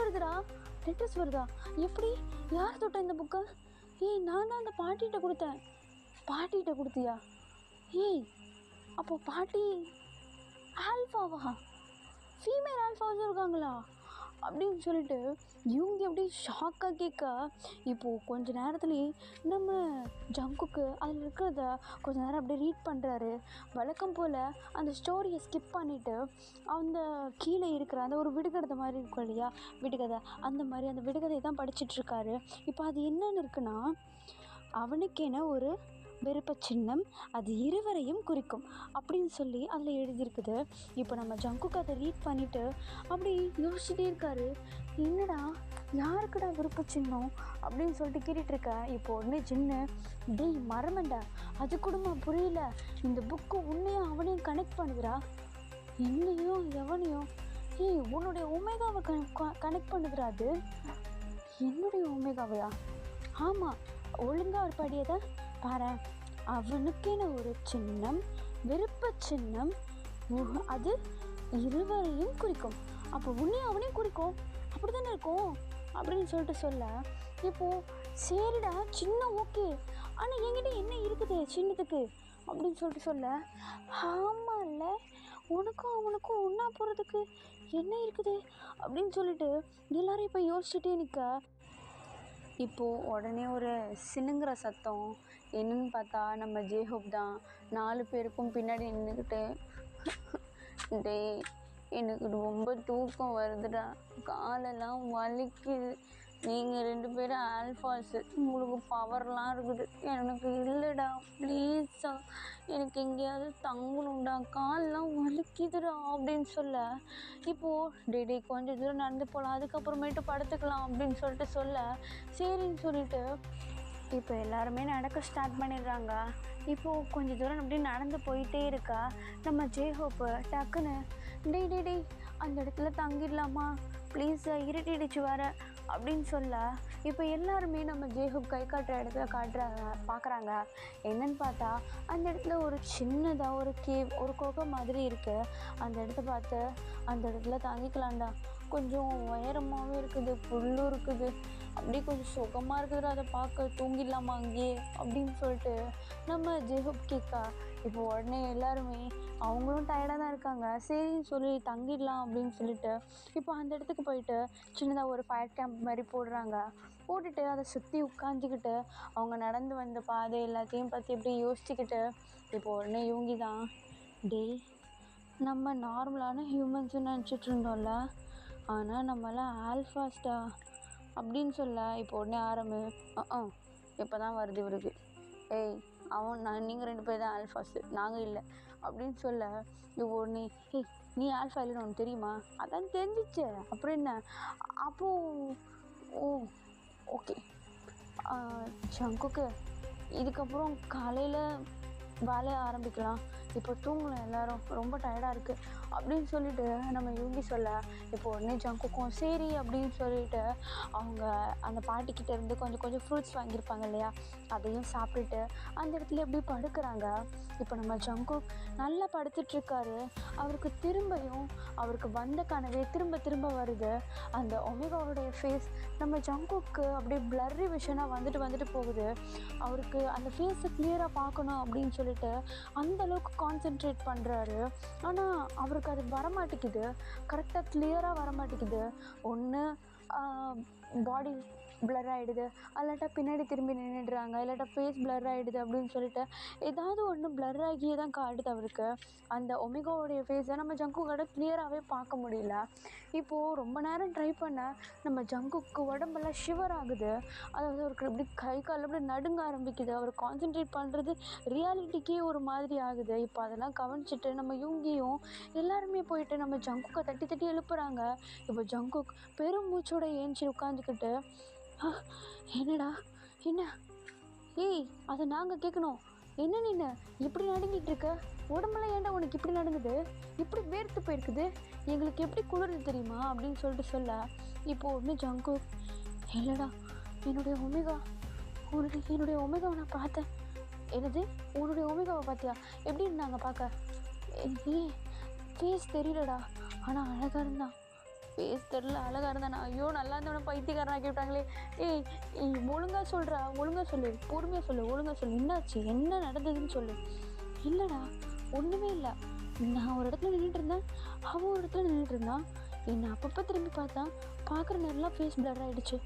வருதா, எப்படி, யார் தொட்ட இந்த புக்கை, ஏய் நான் தான் அந்த பாட்டிகிட்ட கொடுத்தியா, ஏய் அப்போ பாட்டி ஆல்ஃபாவா, ஃபீமேல் ஆல்ஃபாவும் இருக்காங்களா அப்படின்னு சொல்லிட்டு இவங்க அப்படியே ஷாக்காக கேட்க, இப்போது கொஞ்ச நேரத்துலேயே நம்ம ஜங்குக்கு அதில் இருக்கிறத கொஞ்ச நேரம் அப்படியே ரீட் பண்ணுறாரு. வழக்கம் போல் அந்த ஸ்டோரியை ஸ்கிப் பண்ணிவிட்டு அந்த கீழே இருக்கிற அந்த ஒரு விடுகதை மாதிரி இருக்கும் இல்லையா, விடுகதை, அந்த மாதிரி அந்த விடுகதையை தான் படிச்சிட்ருக்காரு. இப்போ அது என்னென்னு இருக்குன்னா, அவனுக்கென ஒரு விருப்ப சின்னம், அது இருவரையும் குறிக்கும் அப்படின்னு சொல்லி அதில் எழுதியிருக்குது. இப்போ நம்ம ஜங்குக்கு அதை ரீட் பண்ணிவிட்டு அப்படி யோசிச்சுட்டே இருக்காரு, என்னடா யாருக்குடா விருப்ப சின்னம் அப்படின்னு சொல்லிட்டு கேட்டுட்ருக்க. இப்போ உடனே சின்ன, டேய் மரமண்டா, அது கூடமா புரியல, இந்த புக்கு உன்னையும் அவனையும் கனெக்ட் பண்ணுதுடா, என்னையும் எவனையும், ஏய் உன்னுடைய ஒமேகாவை கனெக்ட் பண்ணுதுடா, அது என்னுடைய ஒமேகாவையா, ஆமாம் ஒழுங்காக ஒரு படியதை பாரு, அவனுக்கென ஒரு சின்னம், விருப்ப சின்னம், அது இருவரையும் குறிக்கும், அப்போ உன்னையும் அவனையும் குறிக்கும், அப்படி தானே இருக்கும் அப்படின்னு சொல்லிட்டு சொல்ல, இப்போது சரிடா சின்ன ஓகே, ஆனால் என்கிட்ட என்ன இருக்குது சின்னத்துக்கு அப்படின்னு சொல்லிட்டு சொல்ல, ஆமாம்ல உனக்கும் அவனுக்கும் ஒன்றா போகிறதுக்கு என்ன இருக்குது அப்படின்னு சொல்லிட்டு எல்லோரும் இப்போ யோசிச்சுட்டே நிற்க. இப்போது உடனே ஒரு சினுங்கிற சத்தம், என்னன்னு பார்த்தா நம்ம ஜேஹோப் தான் 4 பேருக்கும் பின்னாடி நின்றுக்கிட்டு, டேய் எனக்கு ரொம்ப தூக்கம் வருதுடா, காலெல்லாம் வலிக்குது, நீங்கள் 2 பேரும் ஆல்ஃபாஸு, உங்களுக்கு பவர்லாம் இருக்குது, எனக்கு இல்லைடா, ப்ளீஸா எனக்கு எங்கேயாவது தங்கணும்டா, காலெலாம் வலிக்குதுடா அப்படின்னு சொல்ல, இப்போது டே கொஞ்சம் தூரம் நடந்து போகலாம், அதுக்கப்புறமேட்டு படுத்துக்கலாம் அப்படின்னு சொல்லிட்டு சொல்ல, சரின்னு சொல்லிட்டு இப்போ எல்லாருமே நடக்க ஸ்டார்ட் பண்ணிடுறாங்க. இப்போது கொஞ்சம் தூரம் அப்படியே நடந்து போயிட்டே இருக்கா. நம்ம ஜேஹோப்பு டக்குன்னு டேய் அந்த இடத்துல தங்கிடலாமா ப்ளீஸ், இருட்டிடுச்சு வர அப்படின்னு சொல்ல, இப்போ எல்லாருமே நம்ம ஜேஹோப் கை காட்டுற இடத்துல பார்க்குறாங்க. என்னன்னு பார்த்தா அந்த இடத்துல ஒரு சின்னதாக ஒரு கேவ், ஒரு குகை மாதிரி இருக்குது. அந்த இடத்த பார்த்து அந்த இடத்துல தங்கிக்கலாம்டா, கொஞ்சம் உயரமாகவே இருக்குது, புல்லும் இருக்குது, அப்படியே கொஞ்சம் சுகமாக இருக்குது, அதை பார்க்க தூங்கிடலாமா அங்கேயே அப்படின்னு சொல்லிட்டு நம்ம ஜேஹோப் கேட்கா. இப்போ உடனே எல்லாருமே அவங்களும் டயர்டாக தான் இருக்காங்க, சரின்னு சொல்லி தங்கிடலாம் அப்படின்னு சொல்லிட்டு இப்போ அந்த இடத்துக்கு போயிட்டு சின்னதாக ஒரு ஃபயர் கேம்ப் மாதிரி போட்டுட்டு அதை சுற்றி உட்காந்துக்கிட்டு அவங்க நடந்து வந்த பாதை எல்லாத்தையும் பற்றி எப்படி யோசிச்சுக்கிட்டு இப்போ உடனே யூங்கி தான், டேய் நம்ம நார்மலான ஹியூமன்ஸுன்னு நினச்சிட்டு இருந்தோம்ல, ஆனால் நம்மளாம் ஆல்ஃபாஸ்டா அப்படின்னு சொல்ல, இப்போ உடனே இப்போ தான் வருது இவருக்கு, ஏய் நீங்கள் 2 பேர் தான் ஆல்ஃபாஸு, நாங்கள் இல்லை அப்படின்னு சொல்ல, இப்போ உடனே ஏய் நீ ஆல்ஃபா இல்லைன்னு உனக்கு தெரியுமா, அதான் தெரிஞ்சிச்சு அப்புறம் என்ன, அப்போது ஓ ஓகே ஜங்குக்கு இதுக்கப்புறம் காலையில் வேலையை ஆரம்பிக்கலாம், இப்போ தூங்கலாம், எல்லோரும் ரொம்ப டயர்டாக இருக்குது அப்படின்னு சொல்லிட்டு நம்ம யூகி சொல்ல, இப்போ உடனே ஜங்குக்கும் சரி அப்படின்னு சொல்லிட்டு அவங்க அந்த பாட்டிக்கிட்ட இருந்து கொஞ்சம் கொஞ்சம் ஃப்ரூட்ஸ் வாங்கியிருப்பாங்க இல்லையா, அதையும் சாப்பிட்டுட்டு அந்த இடத்துல எப்படி படுக்கிறாங்க. இப்போ நம்ம ஜங்குக் நல்லா படுத்துட்ருக்காரு. அவருக்கு திரும்பியும் அவருக்கு வந்த கனவே திரும்ப திரும்ப வருது. அந்த ஒமேகாவுடைய ஃபேஸ் நம்ம ஜங்குக்கு அப்படியே பிளர்ரி விஷனாக வந்துட்டு போகுது. அவருக்கு அந்த ஃபேஸை கிளியராக பார்க்கணும் அப்படின்னு சொல்லிட்டு அந்தளவுக்கு கான்சென்ட்ரேட் பண்ணுறாரு. ஆனால் அவருக்கு அது வரமாட்டேங்குது, கரெக்டாக கிளியராக வரமாட்டேங்குது. ஒன்று பாடி பிளர் ஆகிடுது, இல்லாட்டா பின்னாடி திரும்பி நின்றுடுறாங்க, இல்லாட்டா ஃபேஸ் பிளர் ஆகிடுது அப்படின்னு சொல்லிட்டு ஏதாவது ஒன்று பிளர் ஆகியே தான் காட்டுது அவருக்கு. அந்த ஒமேகாவுடைய ஃபேஸை நம்ம ஜங்குக்கோட கிளியராகவே பார்க்க முடியல. இப்போது ரொம்ப நேரம் ட்ரை பண்ண நம்ம ஜங்குக்கு உடம்பெல்லாம் ஷிவர் ஆகுது. அதாவது அவருக்கு இப்படி கை கால் அப்படி நடுங்க ஆரம்பிக்குது. அவர் கான்சென்ட்ரேட் பண்ணுறது ரியாலிட்டிக்கே ஒரு மாதிரி ஆகுது. இப்போ அதெல்லாம் கவனிச்சிட்டு நம்ம யூங்கியும் எல்லாருமே போயிட்டு நம்ம ஜங்குக்கை தட்டி தட்டி எழுப்புறாங்க. இப்போ ஜங்குக் பெரும் மூச்சோட ஏஞ்சி உட்காந்துக்கிட்டு, என்னடா என்ன, ஏய் அதை நாங்கள் கேட்கணும், என்ன நின்று இப்படி நடுங்கிட்டு இருக்க, உடம்பெல்லாம் ஏன்டா உனக்கு இப்படி நடுங்குது, இப்படி வேர்த்து போயிருக்குது, எங்களுக்கு எப்படி குளிருது தெரியுமா அப்படின்னு சொல்லிட்டு சொல்ல, இப்போது ஒன்று ஜங்குக், இல்லைடா என்னுடைய ஒமேகாவை நான் பார்த்தேன். என்னது, உன்னுடைய ஒமேகாவை பார்த்தியா, எப்படி இருந்தாங்க பார்க்க, ஏய் ஃபேஸ் தெரியலடா, ஆனால் அழகாக இருந்தான், ஃபேஸ் தெரில அழகாக இருந்தானா, ஐயோ நல்லா இருந்தவனை பைத்தியக்காரன் ஆக்கி விட்டாங்களே, ஏய் ஒழுங்காக சொல்லு, பொறுமையாக சொல்லு, என்னாச்சு, என்ன நடந்ததுன்னு சொல்லு. இல்லைடா ஒன்றுமே இல்லை, நான் ஒரு இடத்துல நின்றுட்டு இருந்தேன், அவன் ஒரு இடத்துல நின்றுட்டு இருந்தான், என்னை அப்பப்போ திரும்பி பார்த்தான், பார்க்குற நேரம்லாம் ஃபேஸ் பிளர் ஆகிடுச்சு,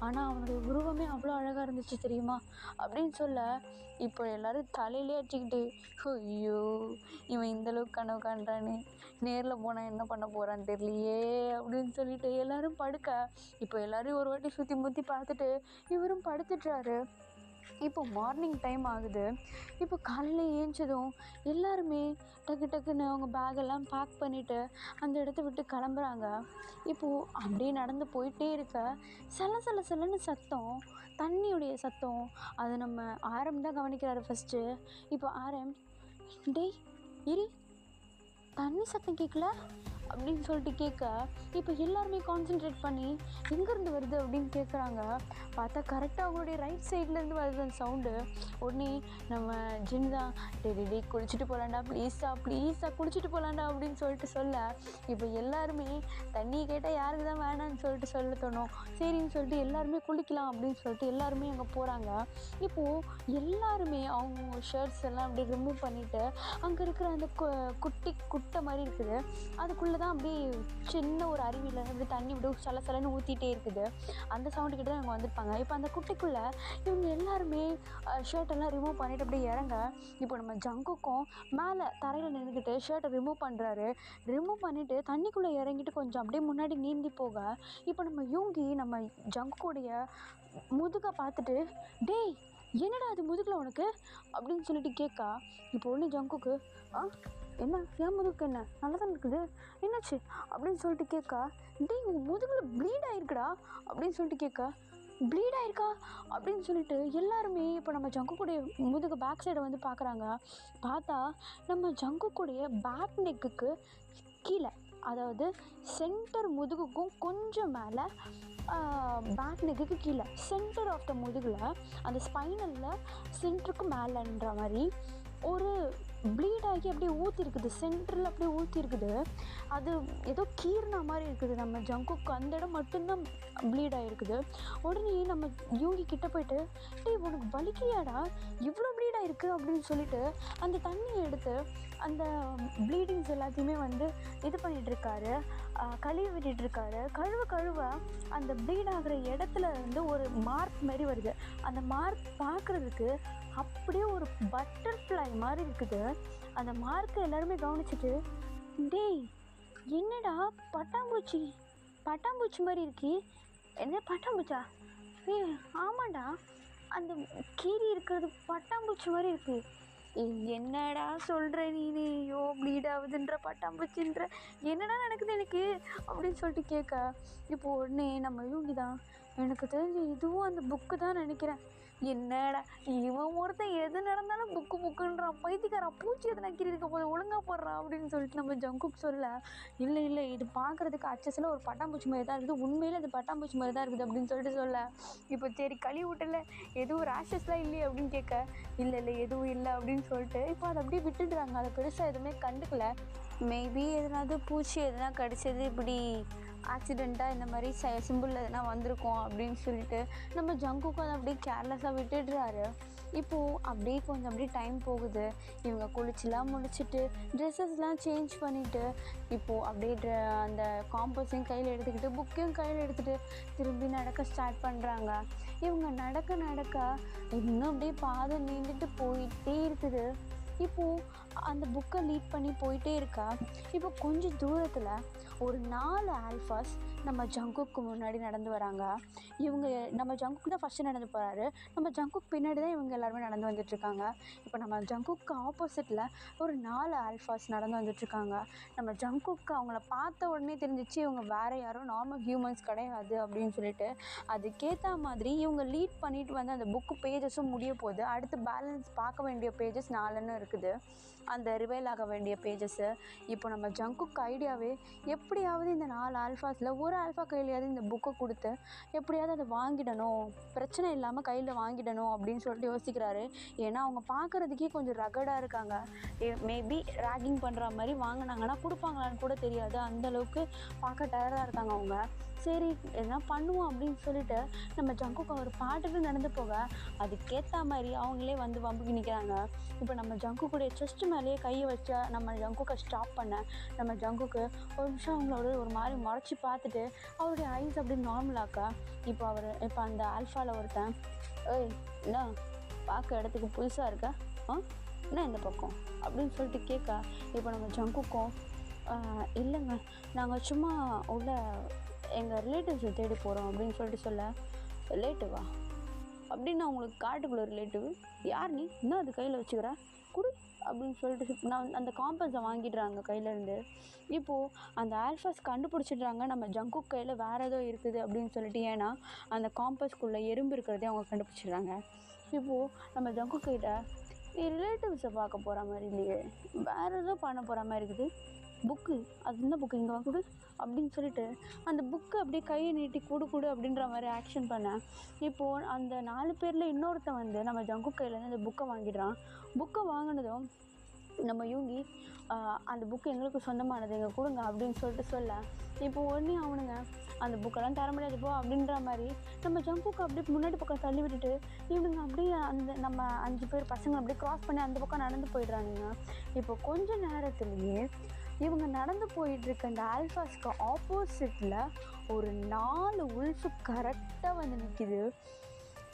ஆனால் அவனுடைய உருவமே அவ்வளோ அழகாக இருந்துச்சு தெரியுமா அப்படின்னு சொல்ல, இப்போ எல்லோரும் தலையிலே அடிச்சுக்கிட்டு, ஐயோ இவன் இந்தளவுக்கு கனவு காண்றானே, நேரில் போனால் என்ன பண்ண போகிறான்னு தெரியலையே அப்படின்னு சொல்லிட்டு எல்லோரும் படுக்க, இப்போ எல்லோரும் ஒரு வாட்டி சுற்றி முற்றி பார்த்துட்டு இவரும் படுத்துட்றாரு. இப்போ மார்னிங் டைம் ஆகுது. இப்போ காலையில் ஏஞ்சதும் எல்லாருமே டக்குன்னு அவங்க பேக்கெல்லாம் பேக் பண்ணிவிட்டு அந்த இடத்த விட்டு கிளம்புறாங்க. இப்போது அப்படியே நடந்து போயிட்டே இருக்க சலன்னு சத்தம், தண்ணியுடைய சத்தம். அது நம்ம ஆரம் தான் கவனிக்கிறாரு ஃபஸ்ட்டு. இப்போ ஆரம், டேய் இரு, தண்ணி சத்தம் கேட்கல அப்படின்னு சொல்லிட்டு கேட்க, இப்போ எல்லாருமே கான்சென்ட்ரேட் பண்ணி எங்கேருந்து வருது அப்படின்னு கேட்குறாங்க. பார்த்தா கரெக்டாக அவங்களுடைய ரைட் சைட்லேருந்து வருது அந்த சவுண்டு. உடனே நம்ம ஜிம் தான், டே குளிச்சுட்டு போகலாண்டா, ப்ளீஸா குளிச்சுட்டு போகலாண்டா அப்படின்னு சொல்லிட்டு சொல்ல, இப்போ எல்லாருமே தண்ணி கேட்டால் யாருக்கு தான் வேணான்னு சொல்லிட்டு சொல்ல தோணும். சரின்னு சொல்லிட்டு எல்லாருமே குளிக்கலாம் அப்படின்னு சொல்லிட்டு எல்லாருமே அங்கே போகிறாங்க. இப்போது எல்லாருமே அவங்க ஷர்ட்ஸ் எல்லாம் அப்படியே ரிமூவ் பண்ணிவிட்டு அங்கே இருக்கிற அந்த குட்டை மாதிரி இருக்குது, அதுக்குள்ளே தான் அப்படியே சின்ன ஒரு அருவியில் அப்படி தண்ணி விட சலன்னு ஊற்றிட்டே இருக்குது. அந்த சவுண்டுக்கிட்ட தான் இவங்க வந்திருப்பாங்க. இப்போ அந்த குட்டைக்குள்ளே இவங்க எல்லாருமே ஷர்ட்டெல்லாம் ரிமூவ் பண்ணிவிட்டு அப்படியே இறங்க, இப்போ நம்ம ஜங்குக்கும் மேலே தரையில் நின்றுக்கிட்டு ஷர்ட்டை ரிமூவ் பண்ணுறாரு. ரிமூவ் பண்ணிவிட்டு தண்ணிக்குள்ளே இறங்கிட்டு கொஞ்சம் அப்படியே முன்னாடி நீந்தி போக, இப்போ நம்ம யூங்கி நம்ம ஜங்குடைய முதுகை பார்த்துட்டு, டேய் என்னடா அது முதுகில் உனக்கு அப்படின்னு சொல்லிட்டு கேட்கா. இப்போ ஒன்று ஜங்குக்கு, என்ன ஏன் முதுகுக்கு என்ன நல்லா தான் இருக்குது, என்னாச்சு அப்படின்னு சொல்லிட்டு கேட்கா. டேய் உன் முதுகில் ப்ளீட் ஆகிருக்குடா அப்படின்னு சொல்லிட்டு கேட்கா. ப்ளீட் ஆகிருக்கா அப்படின்னு சொல்லிட்டு எல்லாருமே இப்போ நம்ம ஜங்குக்குடைய முதுகு பேக் சைடை வந்து பார்க்குறாங்க. பார்த்தா நம்ம ஜங்குக்குடைய பேக் நெக்குக்கு கீழே, அதாவது சென்டர் முதுகுக்கும் கொஞ்சம் மேலே, பேக் நெக்குக்கு கீழே சென்டர் ஆஃப் த முதுகில் அந்த ஸ்பைனலில் சென்டருக்கு மேலேன்ற மாதிரி ஒரு ப்ளீட் ஆகி அப்படியே ஊற்றிருக்குது, சென்டரில் அப்படியே ஊற்றிருக்குது. அது ஏதோ கீர்னா மாதிரி இருக்குது. நம்ம ஜங்குக்கு அந்த இடம் மட்டும்தான் ப்ளீட் ஆகிருக்குது. உடனே நம்ம யூகி கிட்ட போயிட்டு, டேய் உனக்கு வலிக்கலையாடா, இவ்வளோ ப்ளீட் ஆகிருக்கு அப்படின்னு சொல்லிட்டு அந்த தண்ணியை எடுத்து அந்த ப்ளீடிங்ஸ் எல்லாத்தையுமே வந்து இது பண்ணிகிட்ருக்காரு, கழுவி விட்டுட்டுருக்காரு. கழுவ அந்த ப்ளீட் ஆகிற இடத்துல வந்து ஒரு மார்க் மாதிரி வருது. அந்த மார்க் பார்க்குறதுக்கு அப்படியே ஒரு பட்டர்ஃப்ளை மாதிரி இருக்குது. அந்த மார்க்கை எல்லாருமே கவனிச்சுட்டு, டேய் என்னடா பட்டாம்பூச்சி மாதிரி இருக்கி, என்ன பட்டாம்பூச்சா, ஆமாண்டா அந்த கீரி இருக்கிறது பட்டாம்பூச்சி மாதிரி இருக்குது, என்னடா சொல்கிற நீ, ஐயோ ப்ளீட் ஆகுதுன்ற பட்டாம்பூச்சின்ற, என்னடா நடக்குது எனக்கு அப்படின்னு சொல்லிட்டு கேட்க. இப்போது உடனே நம்ம யூகி தான், எனக்கு தெரிஞ்சு இதுவும் அந்த புக்கு தான் நினைக்கிறேன், என்னடா இவன் ஒருத்தன் எது நடந்தாலும் புக்குன்றான், பைத்தியக்காரன், பூச்சி எதுனா கீறி இருக்க போது ஒழுங்கா போடுறான் அப்படின்னு சொல்லிட்டு நம்ம ஜங்குக் சொல்ல, இல்லை இல்லை இது பார்க்குறதுக்கு அச்சஸில் ஒரு பட்டாம்பூச்சி மாதிரி தான் இருக்குது, உண்மையில் அது பட்டாம்பூச்சி மாதிரி தான் இருக்குது அப்படின்னு சொல்லிட்டு சொல்ல, இப்போ சரி கழுவி விட்டல எதுவும் ரேஷஸ்லாம் இல்லையே அப்படின்னு கேட்க, இல்லை இல்லை எதுவும் இல்லை அப்படின்னு சொல்லிட்டு இப்போ அதை அப்படியே விட்டுடுறாங்க. அதை பெருசாக எதுவுமே கண்டுக்கல. மேபி எதனாவது பூச்சி எதனா கடிச்சது இப்படி ஆக்சிடெண்ட்டாக இந்த மாதிரி சிம்பிள் எதனா வந்திருக்கோம் அப்படின்னு சொல்லிட்டு நம்ம ஜங்குக்கும் அதை அப்படியே கேர்லெஸ்ஸாக விட்டுடுறாரு. இப்போது அப்படியே கொஞ்சம் அப்படியே டைம் போகுது. இவங்க குளிச்சுலாம் முடிச்சுட்டு ட்ரெஸ்ஸஸ்லாம் சேஞ்ச் பண்ணிவிட்டு இப்போது அப்படியே அந்த காம்பஸையும் கையில் எடுத்துக்கிட்டு புக்கையும் கையில் எடுத்துகிட்டு திரும்பி நடக்க ஸ்டார்ட் பண்ணுறாங்க. இவங்க நடக்க நடக்க இன்னும் அப்படியே பாதை நீண்டுட்டு போயிட்டே இருக்குது. இப்போது அந்த புக்கை லீட் பண்ணி போயிட்டே இருக்கா. இப்போ கொஞ்சம் தூரத்தில் ஒரு 4 ஆல்ஃபாஸ் நம்ம ஜங்குக்கு முன்னாடி நடந்து வராங்க. இவங்க நம்ம ஜங்குக்கு தான் ஃபஸ்ட்டு நடந்து போகிறாரு. நம்ம ஜங்குக்கு பின்னாடி தான் இவங்க எல்லாருமே நடந்து வந்துட்டுருக்காங்க. இப்போ நம்ம ஜங்குக்கு ஆப்போசிட்டில் ஒரு 4 ஆல்ஃபாஸ் நடந்து வந்துட்டுருக்காங்க. நம்ம ஜங்குக்கு அவங்கள பார்த்த உடனே தெரிஞ்சிச்சு இவங்க வேறு யாரும் நார்மல் ஹியூமன்ஸ் கிடையாது அப்படின்னு சொல்லிட்டு. அதுக்கேற்ற மாதிரி இவங்க லீட் பண்ணிட்டு வந்து அந்த புக்கு பேஜஸும் முடிய போகுது. அடுத்து பேலன்ஸ் பார்க்க வேண்டிய பேஜஸ் 4ன்னு இருக்குது, அந்த ரிவைல் ஆக வேண்டிய பேஜஸ்ஸு. இப்போ நம்ம ஜங்குக்கு ஐடியாவே எப்படியாவது இந்த 4 ஆல்ஃபாஸில் ஒரு ஆல்ஃபா கையிலையாவது இந்த புக்கை கொடுத்து எப்படியாவது அதை வாங்கிடணும், பிரச்சனை இல்லாமல் கையில் வாங்கிடணும் அப்படின்னு சொல்லிட்டு யோசிக்கிறாரு. ஏன்னா அவங்க பார்க்குறதுக்கே கொஞ்சம் ரகடாக இருக்காங்க. மேபி ராகிங் பண்ணுற மாதிரி வாங்கினாங்கன்னா கொடுப்பாங்களான்னு கூட தெரியாது, அந்தளவுக்கு பார்க்க டயர்டாக இருக்காங்க அவங்க. சரி எதனா பண்ணுவோம் அப்படின்னு சொல்லிட்டு நம்ம ஜங்குக்கு அவர் பாட்டுட்டு நடந்து போக அதுக்கேற்ற மாதிரி அவங்களே வந்து வம்புக்கு நிற்கிறாங்க. இப்போ நம்ம ஜங்குக்குடைய செஸ்ட் மேலேயே கையை வச்சா நம்ம ஜங்குக்கை ஸ்டாப் பண்ண நம்ம ஜங்குக்கு ஒரு நிமிஷம் அவங்களோட ஒரு மாதிரி முறைச்சி பார்த்துட்டு அவருடைய ஐஸ் அப்படி நார்மலாக்கா. இப்போ அந்த ஆல்ஃபாவில் ஒருத்தன், ஏய் என்ன பார்க்க இடத்துக்கு புதுசாக இருக்க, என்ன இந்த பக்கம் அப்படின்னு சொல்லிட்டு கேட்க, இப்போ நம்ம ஜங்குக்கும் இல்லைங்க நாங்கள் சும்மா உள்ள எங்கள் ரிலேட்டிவ்ஸை தேடி போகிறோம் அப்படின்னு சொல்லிட்டு சொல்ல, ரிலேட்டிவா அப்படின்னு அவங்களுக்கு காட்டுக்குள்ள ரிலேட்டிவ் யார் நீ என்ன அது கையில் வச்சுக்கிற குடி அப்படின்னு சொல்லிட்டு நான் அந்த காம்பஸை வாங்கிடுறாங்க கையிலேருந்து. இப்போது அந்த ஆல்ஃபாஸ் கண்டுபிடிச்சிடுறாங்க நம்ம ஜங்குக் கையில் வேறு ஏதோ இருக்குது அப்படின்னு சொல்லிட்டு. ஏன்னா அந்த காம்பஸ்க்குள்ளே எறும்பு இருக்கிறதே அவங்க கண்டுபிடிச்சிடுறாங்க. இப்போது நம்ம ஜங்குக் கிட்ட நீ ரிலேட்டிவ்ஸை பார்க்க போகிற மாதிரி இல்லையே, வேறு ஏதோ பண்ண போகிற மாதிரி இருக்குது, புக்கு அது என்ன புக்கு இங்கே கொடு அப்படின்னு சொல்லிட்டு அந்த புக்கு அப்படியே கையை நீட்டி கொடு அப்படின்ற மாதிரி ஆக்ஷன் பண்ணேன். இப்போது அந்த 4 பேரில் இன்னொருத்தன் வந்து நம்ம ஜங்குக் கையிலேருந்து அந்த புக்கை வாங்கிடுறான். புக்கை வாங்கினதும் நம்ம யூங்கி அந்த புக்கு எங்களுக்கு சொந்தமானது எங்கள் கொடுங்க அப்படின்னு சொல்லிட்டு சொல்ல, இப்போ உடனே அவனுங்க அந்த புக்கெல்லாம் தர முடியாது போ அப்படின்ற மாதிரி நம்ம ஜங்குக்கு அப்படியே முன்னாடி பக்கம் தள்ளி விட்டுட்டு இவனுங்க அப்படியே அந்த நம்ம 5 பேர் பசங்க அப்படியே க்ராஸ் பண்ணி அந்த பக்கம் நடந்து போயிடுறானுங்க. இப்போ கொஞ்ச நேரத்துலேயே இவங்க நடந்து போயிட்டுருக்க அந்த ஆல்ஃபாஸ்க்கு ஆப்போசிட்டில் ஒரு 4 உல்ஃபு கரெக்டாக வந்து நிற்கிது.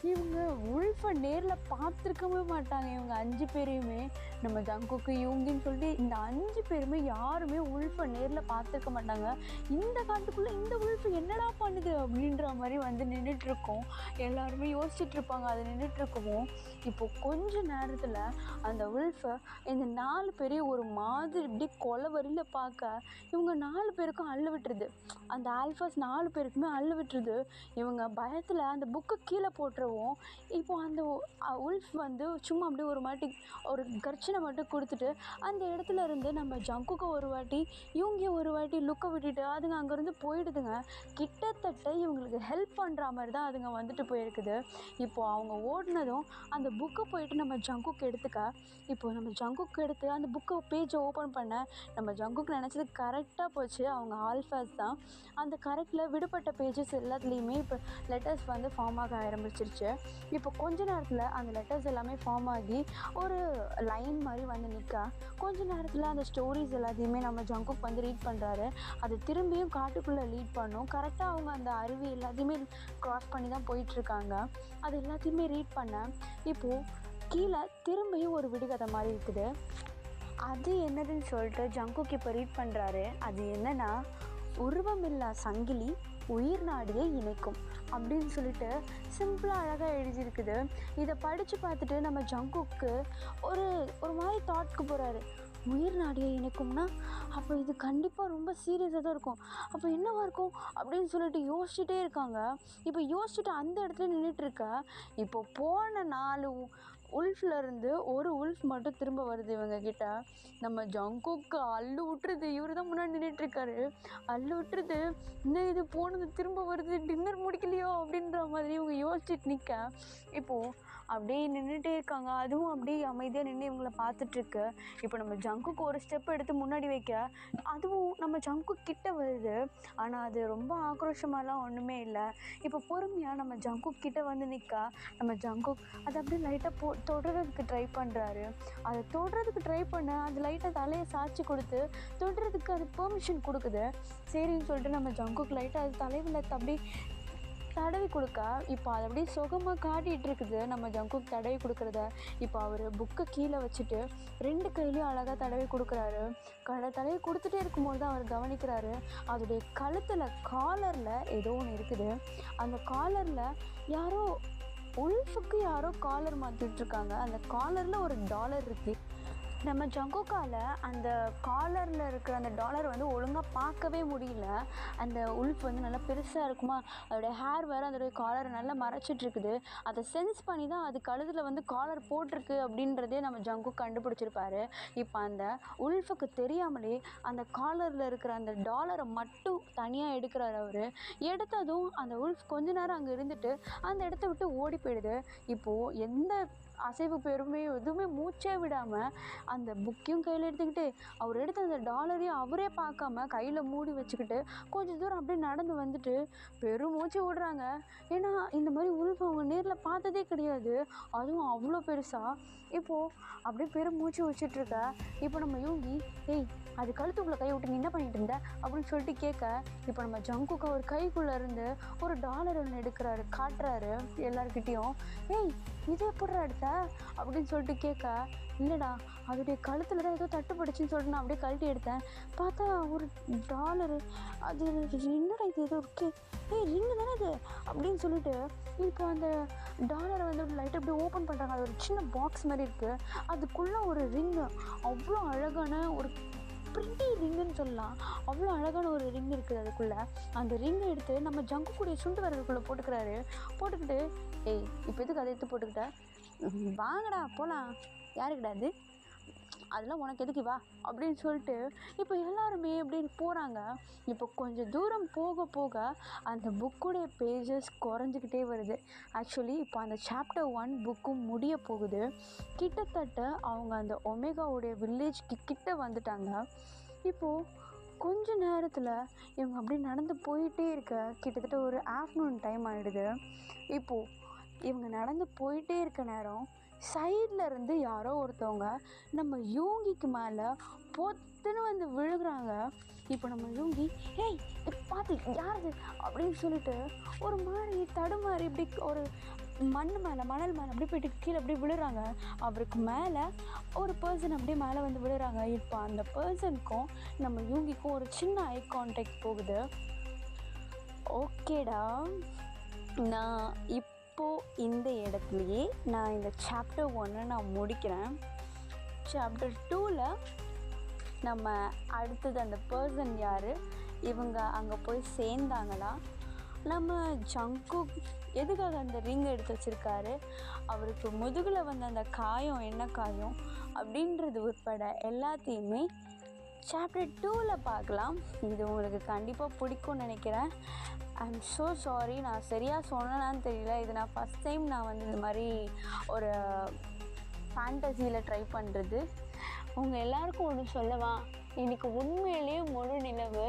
இவங்க உல்ஃபை நேரில் பார்த்துருக்கவே மாட்டாங்க. இவங்க 5 பேரையுமே நம்ம ஜங்குக்கு யூங்கின்னு சொல்லிட்டு இந்த 5 பேருமே யாருமே உல்ஃபை நேரில் பார்த்துருக்க மாட்டாங்க. இந்த காலத்துக்குள்ளே இந்த உல்ஃபு என்னடா பண்ணுது அப்படின்ற மாதிரி வந்து நின்றுட்டுருக்கோம். எல்லாருமே யோசிச்சுட்ருப்பாங்க அது நின்றுட்டுருக்கவும். இப்போது கொஞ்ச நேரத்தில் அந்த உல்ஃபை இந்த 4 பேரையும் ஒரு மாதிரி இப்படி கொலை வரியில் பார்க்க இவங்க 4 பேருக்கும் அள்ளு விட்டுருது. அந்த ஆல்ஃபாஸ் 4 பேருக்குமே அள்ளு விட்டுருது. இவங்க பயத்தில் அந்த புக்கை கீழே போட்டுருவோம். இப்போ அந்த உல்ஃப் வந்து சும்மா அப்படியே ஒரு வாட்டி ஒரு கர்ச்சனை மட்டும் கொடுத்துட்டு அந்த இடத்துல இருந்து நம்ம ஜங்குக்கு ஒரு வாட்டி இவங்க ஒரு வாட்டி லுக்கை விட்டுட்டு அதுங்க அங்கேருந்து போயிடுதுங்க. கிட்டத்தட்ட இவங்களுக்கு ஹெல்ப் பண்ணுற மாதிரி தான் அதுங்க வந்துட்டு போயிருக்குது. இப்போது அவங்க ஓடினதும் அந்த புக்கை போயிட்டு நம்ம ஜங்குக்கு எடுத்துக்க, இப்போ நம்ம ஜங்குக்கு எடுத்து அந்த புக்கை பேஜை ஓப்பன் பண்ண நம்ம ஜங்குக்கு நினச்சது கரெக்டாக போச்சு. அவங்க ஆல்ஃபாஸ் தான். அந்த கரெக்டில் விடுபட்ட பேஜஸ் எல்லாத்துலேயுமே இப்போ லெட்டர்ஸ் வந்து ஃபார்ம் ஆக ஆரம்பிச்சிருச்சு. இப்போ கொஞ்ச நேரத்தில் அந்த லெட்டர்ஸ் எல்லாமே ஃபார்ம் ஆகி ஒரு லைன் மாதிரி வந்து நிற்க, கொஞ்ச நேரத்தில் அந்த ஸ்டோரிஸ் எல்லாத்தையுமே நம்ம ஜங்குக் வந்து ரீட் பண்ணுறாரு. அது திரும்பியும் காட்டுக்குள்ளே லீட் பண்ணும். கரெக்டாக அவங்க அந்த அருவி எல்லாத்தையுமே க்ராஸ் பண்ணி தான் போயிட்டுருக்காங்க. அது எல்லாத்தையுமே ரீட் பண்ண இப்போது கீழே திரும்பியும் ஒரு விடுகதை மாதிரி இருக்குது. அது என்னதுன்னு சொல்லிட்டு ஜங்குக் இப்போ ரீட் பண்ணுறாரு. அது என்னென்னா, உருவமில்லா சங்கிலி உயிர் நாடியை இணைக்கும் அப்படின்னு சொல்லிட்டு சிம்பிளாக அழகாக எழுதியிருக்குது. இதை படித்து பார்த்துட்டு நம்ம ஜங்குக்கு ஒரு மாதிரி தாட்க்கு போகிறாரு. உயிர் நாடியை இணைக்கும்னா அப்போ இது கண்டிப்பாக ரொம்ப சீரியஸாக தான் இருக்கும். அப்போ என்னவா இருக்கும் அப்படின்னு சொல்லிட்டு யோசிச்சுட்டே இருக்காங்க. இப்போ யோசிச்சுட்டு அந்த இடத்துல நின்றுட்டுருக்க. இப்போ போன 4 உல்ஃப்லேருந்து ஒரு உல்ஃப் மட்டும் திரும்ப வருது இவங்க கிட்ட. நம்ம ஜங்குக்கு அல்லு விட்டுருது. இவர் தான் முன்னாடி நின்றுட்டுருக்காரு. அல்லு விட்டுருது. இன்னும் இது போனது திரும்ப வருது, டின்னர் முடிக்கலையோ அப்படின்ற மாதிரி இவங்க யோசிச்சுட்டு நிற்க. இப்போது அப்படியே நின்றுட்டே இருக்காங்க. அதுவும் அப்படியே அமைதியாக நின்று இவங்கள பார்த்துட்ருக்கு. இப்போ நம்ம ஜங்குக்கு ஒரு ஸ்டெப் எடுத்து முன்னாடி வைக்க, அதுவும் நம்ம ஜங்கு கிட்ட வருது. ஆனால் அது ரொம்ப ஆக்ரோஷமாலாம் ஒன்றுமே இல்லை. இப்போ பொறுமையாக நம்ம ஜங்கு கிட்ட வந்து நிற்க, நம்ம ஜங்கு அதை அப்படியே லைட்டாக தொடுறதுக்கு ட்ரை பண்ணுறாரு. அதை தொடுறதுக்கு ட்ரை பண்ண அது லைட்டாக தலையை சாய்ச்சி கொடுத்து தொடுறதுக்கு அது பெர்மிஷன் கொடுக்குது. சரின்னு சொல்லிட்டு நம்ம ஜங்குக்கு லைட்டாக அது தலைவில் அப்படி தடவி கொடுக்க, இப்போ அதை அப்படியே சுகமாக காட்டிகிட்டு இருக்குது நம்ம ஜங்குக்கு தடவி கொடுக்குறத. இப்போ அவர் புக்கை கீழே வச்சுட்டு 2 கையிலையும் அழகாக தடவி கொடுக்குறாரு. தடவி கொடுத்துட்டே இருக்கும்போது தான் அவர் கவனிக்கிறாரு, அதோடைய கழுத்தில் காலரில் ஏதோ ஒன்று இருக்குது. அந்த காலரில் யாரோ உல்ஃபுக்கு யாரோ காலர் மாற்றிட்டுருக்காங்க. அந்த காலரில் ஒரு டாலர் இருக்குது. நம்ம ஜங்குக்கால் அந்த காலரில் இருக்கிற அந்த டாலர் வந்து ஒழுங்காக பார்க்கவே முடியல. அந்த உல்ஃப் வந்து நல்லா பெருசாக இருக்குமா, அதோடைய ஹேர் வேறு அதோடைய காலரை நல்லா மறைச்சிட்ருக்குது. அதை சென்ஸ் பண்ணி தான் அது கழுத்தில் வந்து காலர் போட்டிருக்கு அப்படின்றதே நம்ம ஜங்கு கண்டுபிடிச்சிருப்பாரு. இப்போ அந்த உல்ஃபுக்கு தெரியாமலே அந்த காலரில் இருக்கிற அந்த டாலரை மட்டும் தனியாக எடுக்கிறாரு அவர். எடுத்ததும் அந்த உல்ஃப் கொஞ்ச நேரம் அங்கே இருந்துட்டு அந்த இடத்த விட்டு ஓடி போயிடுது. இப்போது எந்த அசைவு பெருமே எதுவுமே மூச்சே விடாமல் அந்த புக்கையும் கையில் எடுத்துக்கிட்டு அவர் எடுத்த அந்த டாலரையும் அவரே பார்க்காம கையில் மூடி வச்சுக்கிட்டு கொஞ்சம் தூரம் அப்படியே நடந்து வந்துட்டு பெருமூச்சு விடுறாங்க. ஏன்னா இந்த மாதிரி உல்ஃப் அவங்க நேரில் பார்த்ததே கிடையாது, அதுவும் அவ்வளோ பெருசாக. இப்போது அப்படியே பெருமூச்சு வச்சிட்ருக்க. இப்போ நம்ம யூங்கி, ஏய் அது கழுத்துக்குள்ளே கை விட்டு நீ என்ன பண்ணிட்டு இருந்த அப்படின்னு சொல்லிட்டு கேட்க, இப்போ நம்ம ஜங்குக்கு ஒரு கைக்குள்ளே இருந்து ஒரு டாலர் ஒன்று எடுக்கிறாரு, காட்டுறாரு எல்லாருக்கிட்டேயும். ஏய் இது எப்படி எடுத்த அப்படின்னு சொல்லிட்டு கேட்க, இல்லைடா அதோடைய கழுத்தில் தான் ஏதோ தட்டுப்பட்டுச்சுன்னு சொல்லிட்டு நான் அப்படியே கழட்டி எடுத்தேன். பார்த்தா ஒரு டாலரு. அது என்னடா இது ஏதோ இருக்கு, ஏய் ரிங்கு தானே அது அப்படின்னு சொல்லிட்டு இப்போ அந்த டாலரை வந்து லைட்டாக அப்படியே ஓப்பன் பண்ணுறாங்க. அது ஒரு சின்ன பாக்ஸ் மாதிரி இருக்குது. அதுக்குள்ளே ஒரு ரிங்கு, அவ்வளோ அழகான ஒரு ப்ரிட்டி ரிங்குன்னு சொல்லலாம். அவ்வளோ அழகான ஒரு ரிங் இருக்குது அதுக்குள்ளே. அந்த ரிங்கை எடுத்து நம்ம ஜங்கு கூடிய சுண்டு வரதுக்குள்ளே போட்டுக்கிறாரு. போட்டுக்கிட்டு, ஏய் இப்போ எதுக்கு அதை எடுத்து போட்டுக்கிட்ட, வாங்கடா போகலாம், யாருக்கிட்ட அது, அதெல்லாம் உனக்கு எதுக்கு வா அப்படின்னு சொல்லிட்டு இப்போ எல்லாருமே அப்படின்னு போகிறாங்க. இப்போ கொஞ்சம் தூரம் போக போக அந்த புக்குடைய பேஜஸ் குறைஞ்சிக்கிட்டே வருது. ஆக்சுவலி இப்போ அந்த சாப்டர் 1 புக்கும் முடிய போகுது. கிட்டத்தட்ட அவங்க அந்த ஒமேகாவுடைய வில்லேஜ்க்கு கிட்ட வந்துட்டாங்க. இப்போது கொஞ்ச நேரத்தில் இவங்க அப்படி நடந்து போயிட்டே இருக்க, கிட்டத்தட்ட ஒரு ஆஃப்டர்நூன் டைம் ஆகிடுது. இப்போது இவங்க நடந்து போயிட்டே இருக்க நேரம் சைடில் இருந்து யாரோ ஒருத்தவங்க நம்ம யூங்கிக்கு மேலே பொத்துன்னு வந்து விழுகிறாங்க. இப்போ நம்ம யூங்கி, ஏய் பார்த்து யாருது அப்படின்னு சொல்லிட்டு ஒரு மாதிரி தடுமாறி இப்படி ஒரு மணல் மேலே அப்படி போயிட்டு கீழே அப்படி விழுறாங்க. அவருக்கு மேலே ஒரு பர்சன் அப்படியே மேலே வந்து விழுறாங்க. இப்போ அந்த பர்சனுக்கும் நம்ம யூங்கிக்கும் ஒரு சின்ன ஐ கான்டாக்ட் போகுது. ஓகேடா, நான் இப்போது இந்த இடத்துலையே நான் இந்த சாப்டர் 1 நான் முடிக்கிறேன். சாப்டர் 2ல் நம்ம அடுத்தது அந்த பர்சன் யார், இவங்க அங்கே போய் சேர்ந்தாங்களா, நம்ம ஜங்கு எதுக்காக அந்த ரிங் எடுத்து வச்சுருக்காரு, அவருக்கு முதுகில் வந்த அந்த காயம் என்ன காயம் அப்படின்றது உட்பட எல்லாத்தையுமே சாப்டர் 2ல் பார்க்கலாம். இது உங்களுக்கு கண்டிப்பாக பிடிக்கும்னு நினைக்கிறேன். ஐம் ஸோ சாரி, நான் சரியாக சொன்னேனான்னு தெரியல. இது நான் ஃபஸ்ட் டைம் நான் வந்து இந்த மாதிரி ஒரு ஃபேண்டசியில் ட்ரை பண்ணுறது. உங்கள் எல்லாருக்கும் ஒன்று சொல்லவா, இன்றைக்கி உண்மையிலேயே முழு நிலவு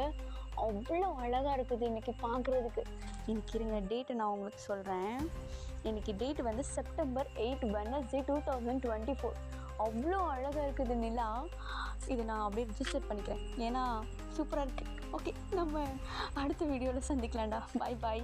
அவ்வளோ அழகாக இருக்குது இன்றைக்கி பார்க்குறதுக்கு. இன்றைக்கி இருங்க டேட்டை நான் உங்களுக்கு சொல்கிறேன். இன்றைக்கி டேட் வந்து செப்டம்பர் 8 வெட்னஸ்டே 2024. அவ்வளோ அழகாக இருக்குது நிலா. இது நான் அப்படியே ரிஜிஸ்டர் பண்ணிக்கிறேன், ஏன்னா சூப்பராக இருக்குது. ஓகே, நம்ம அடுத்த வீடியோவில் சந்திக்கலாம்டா. பாய் பாய்.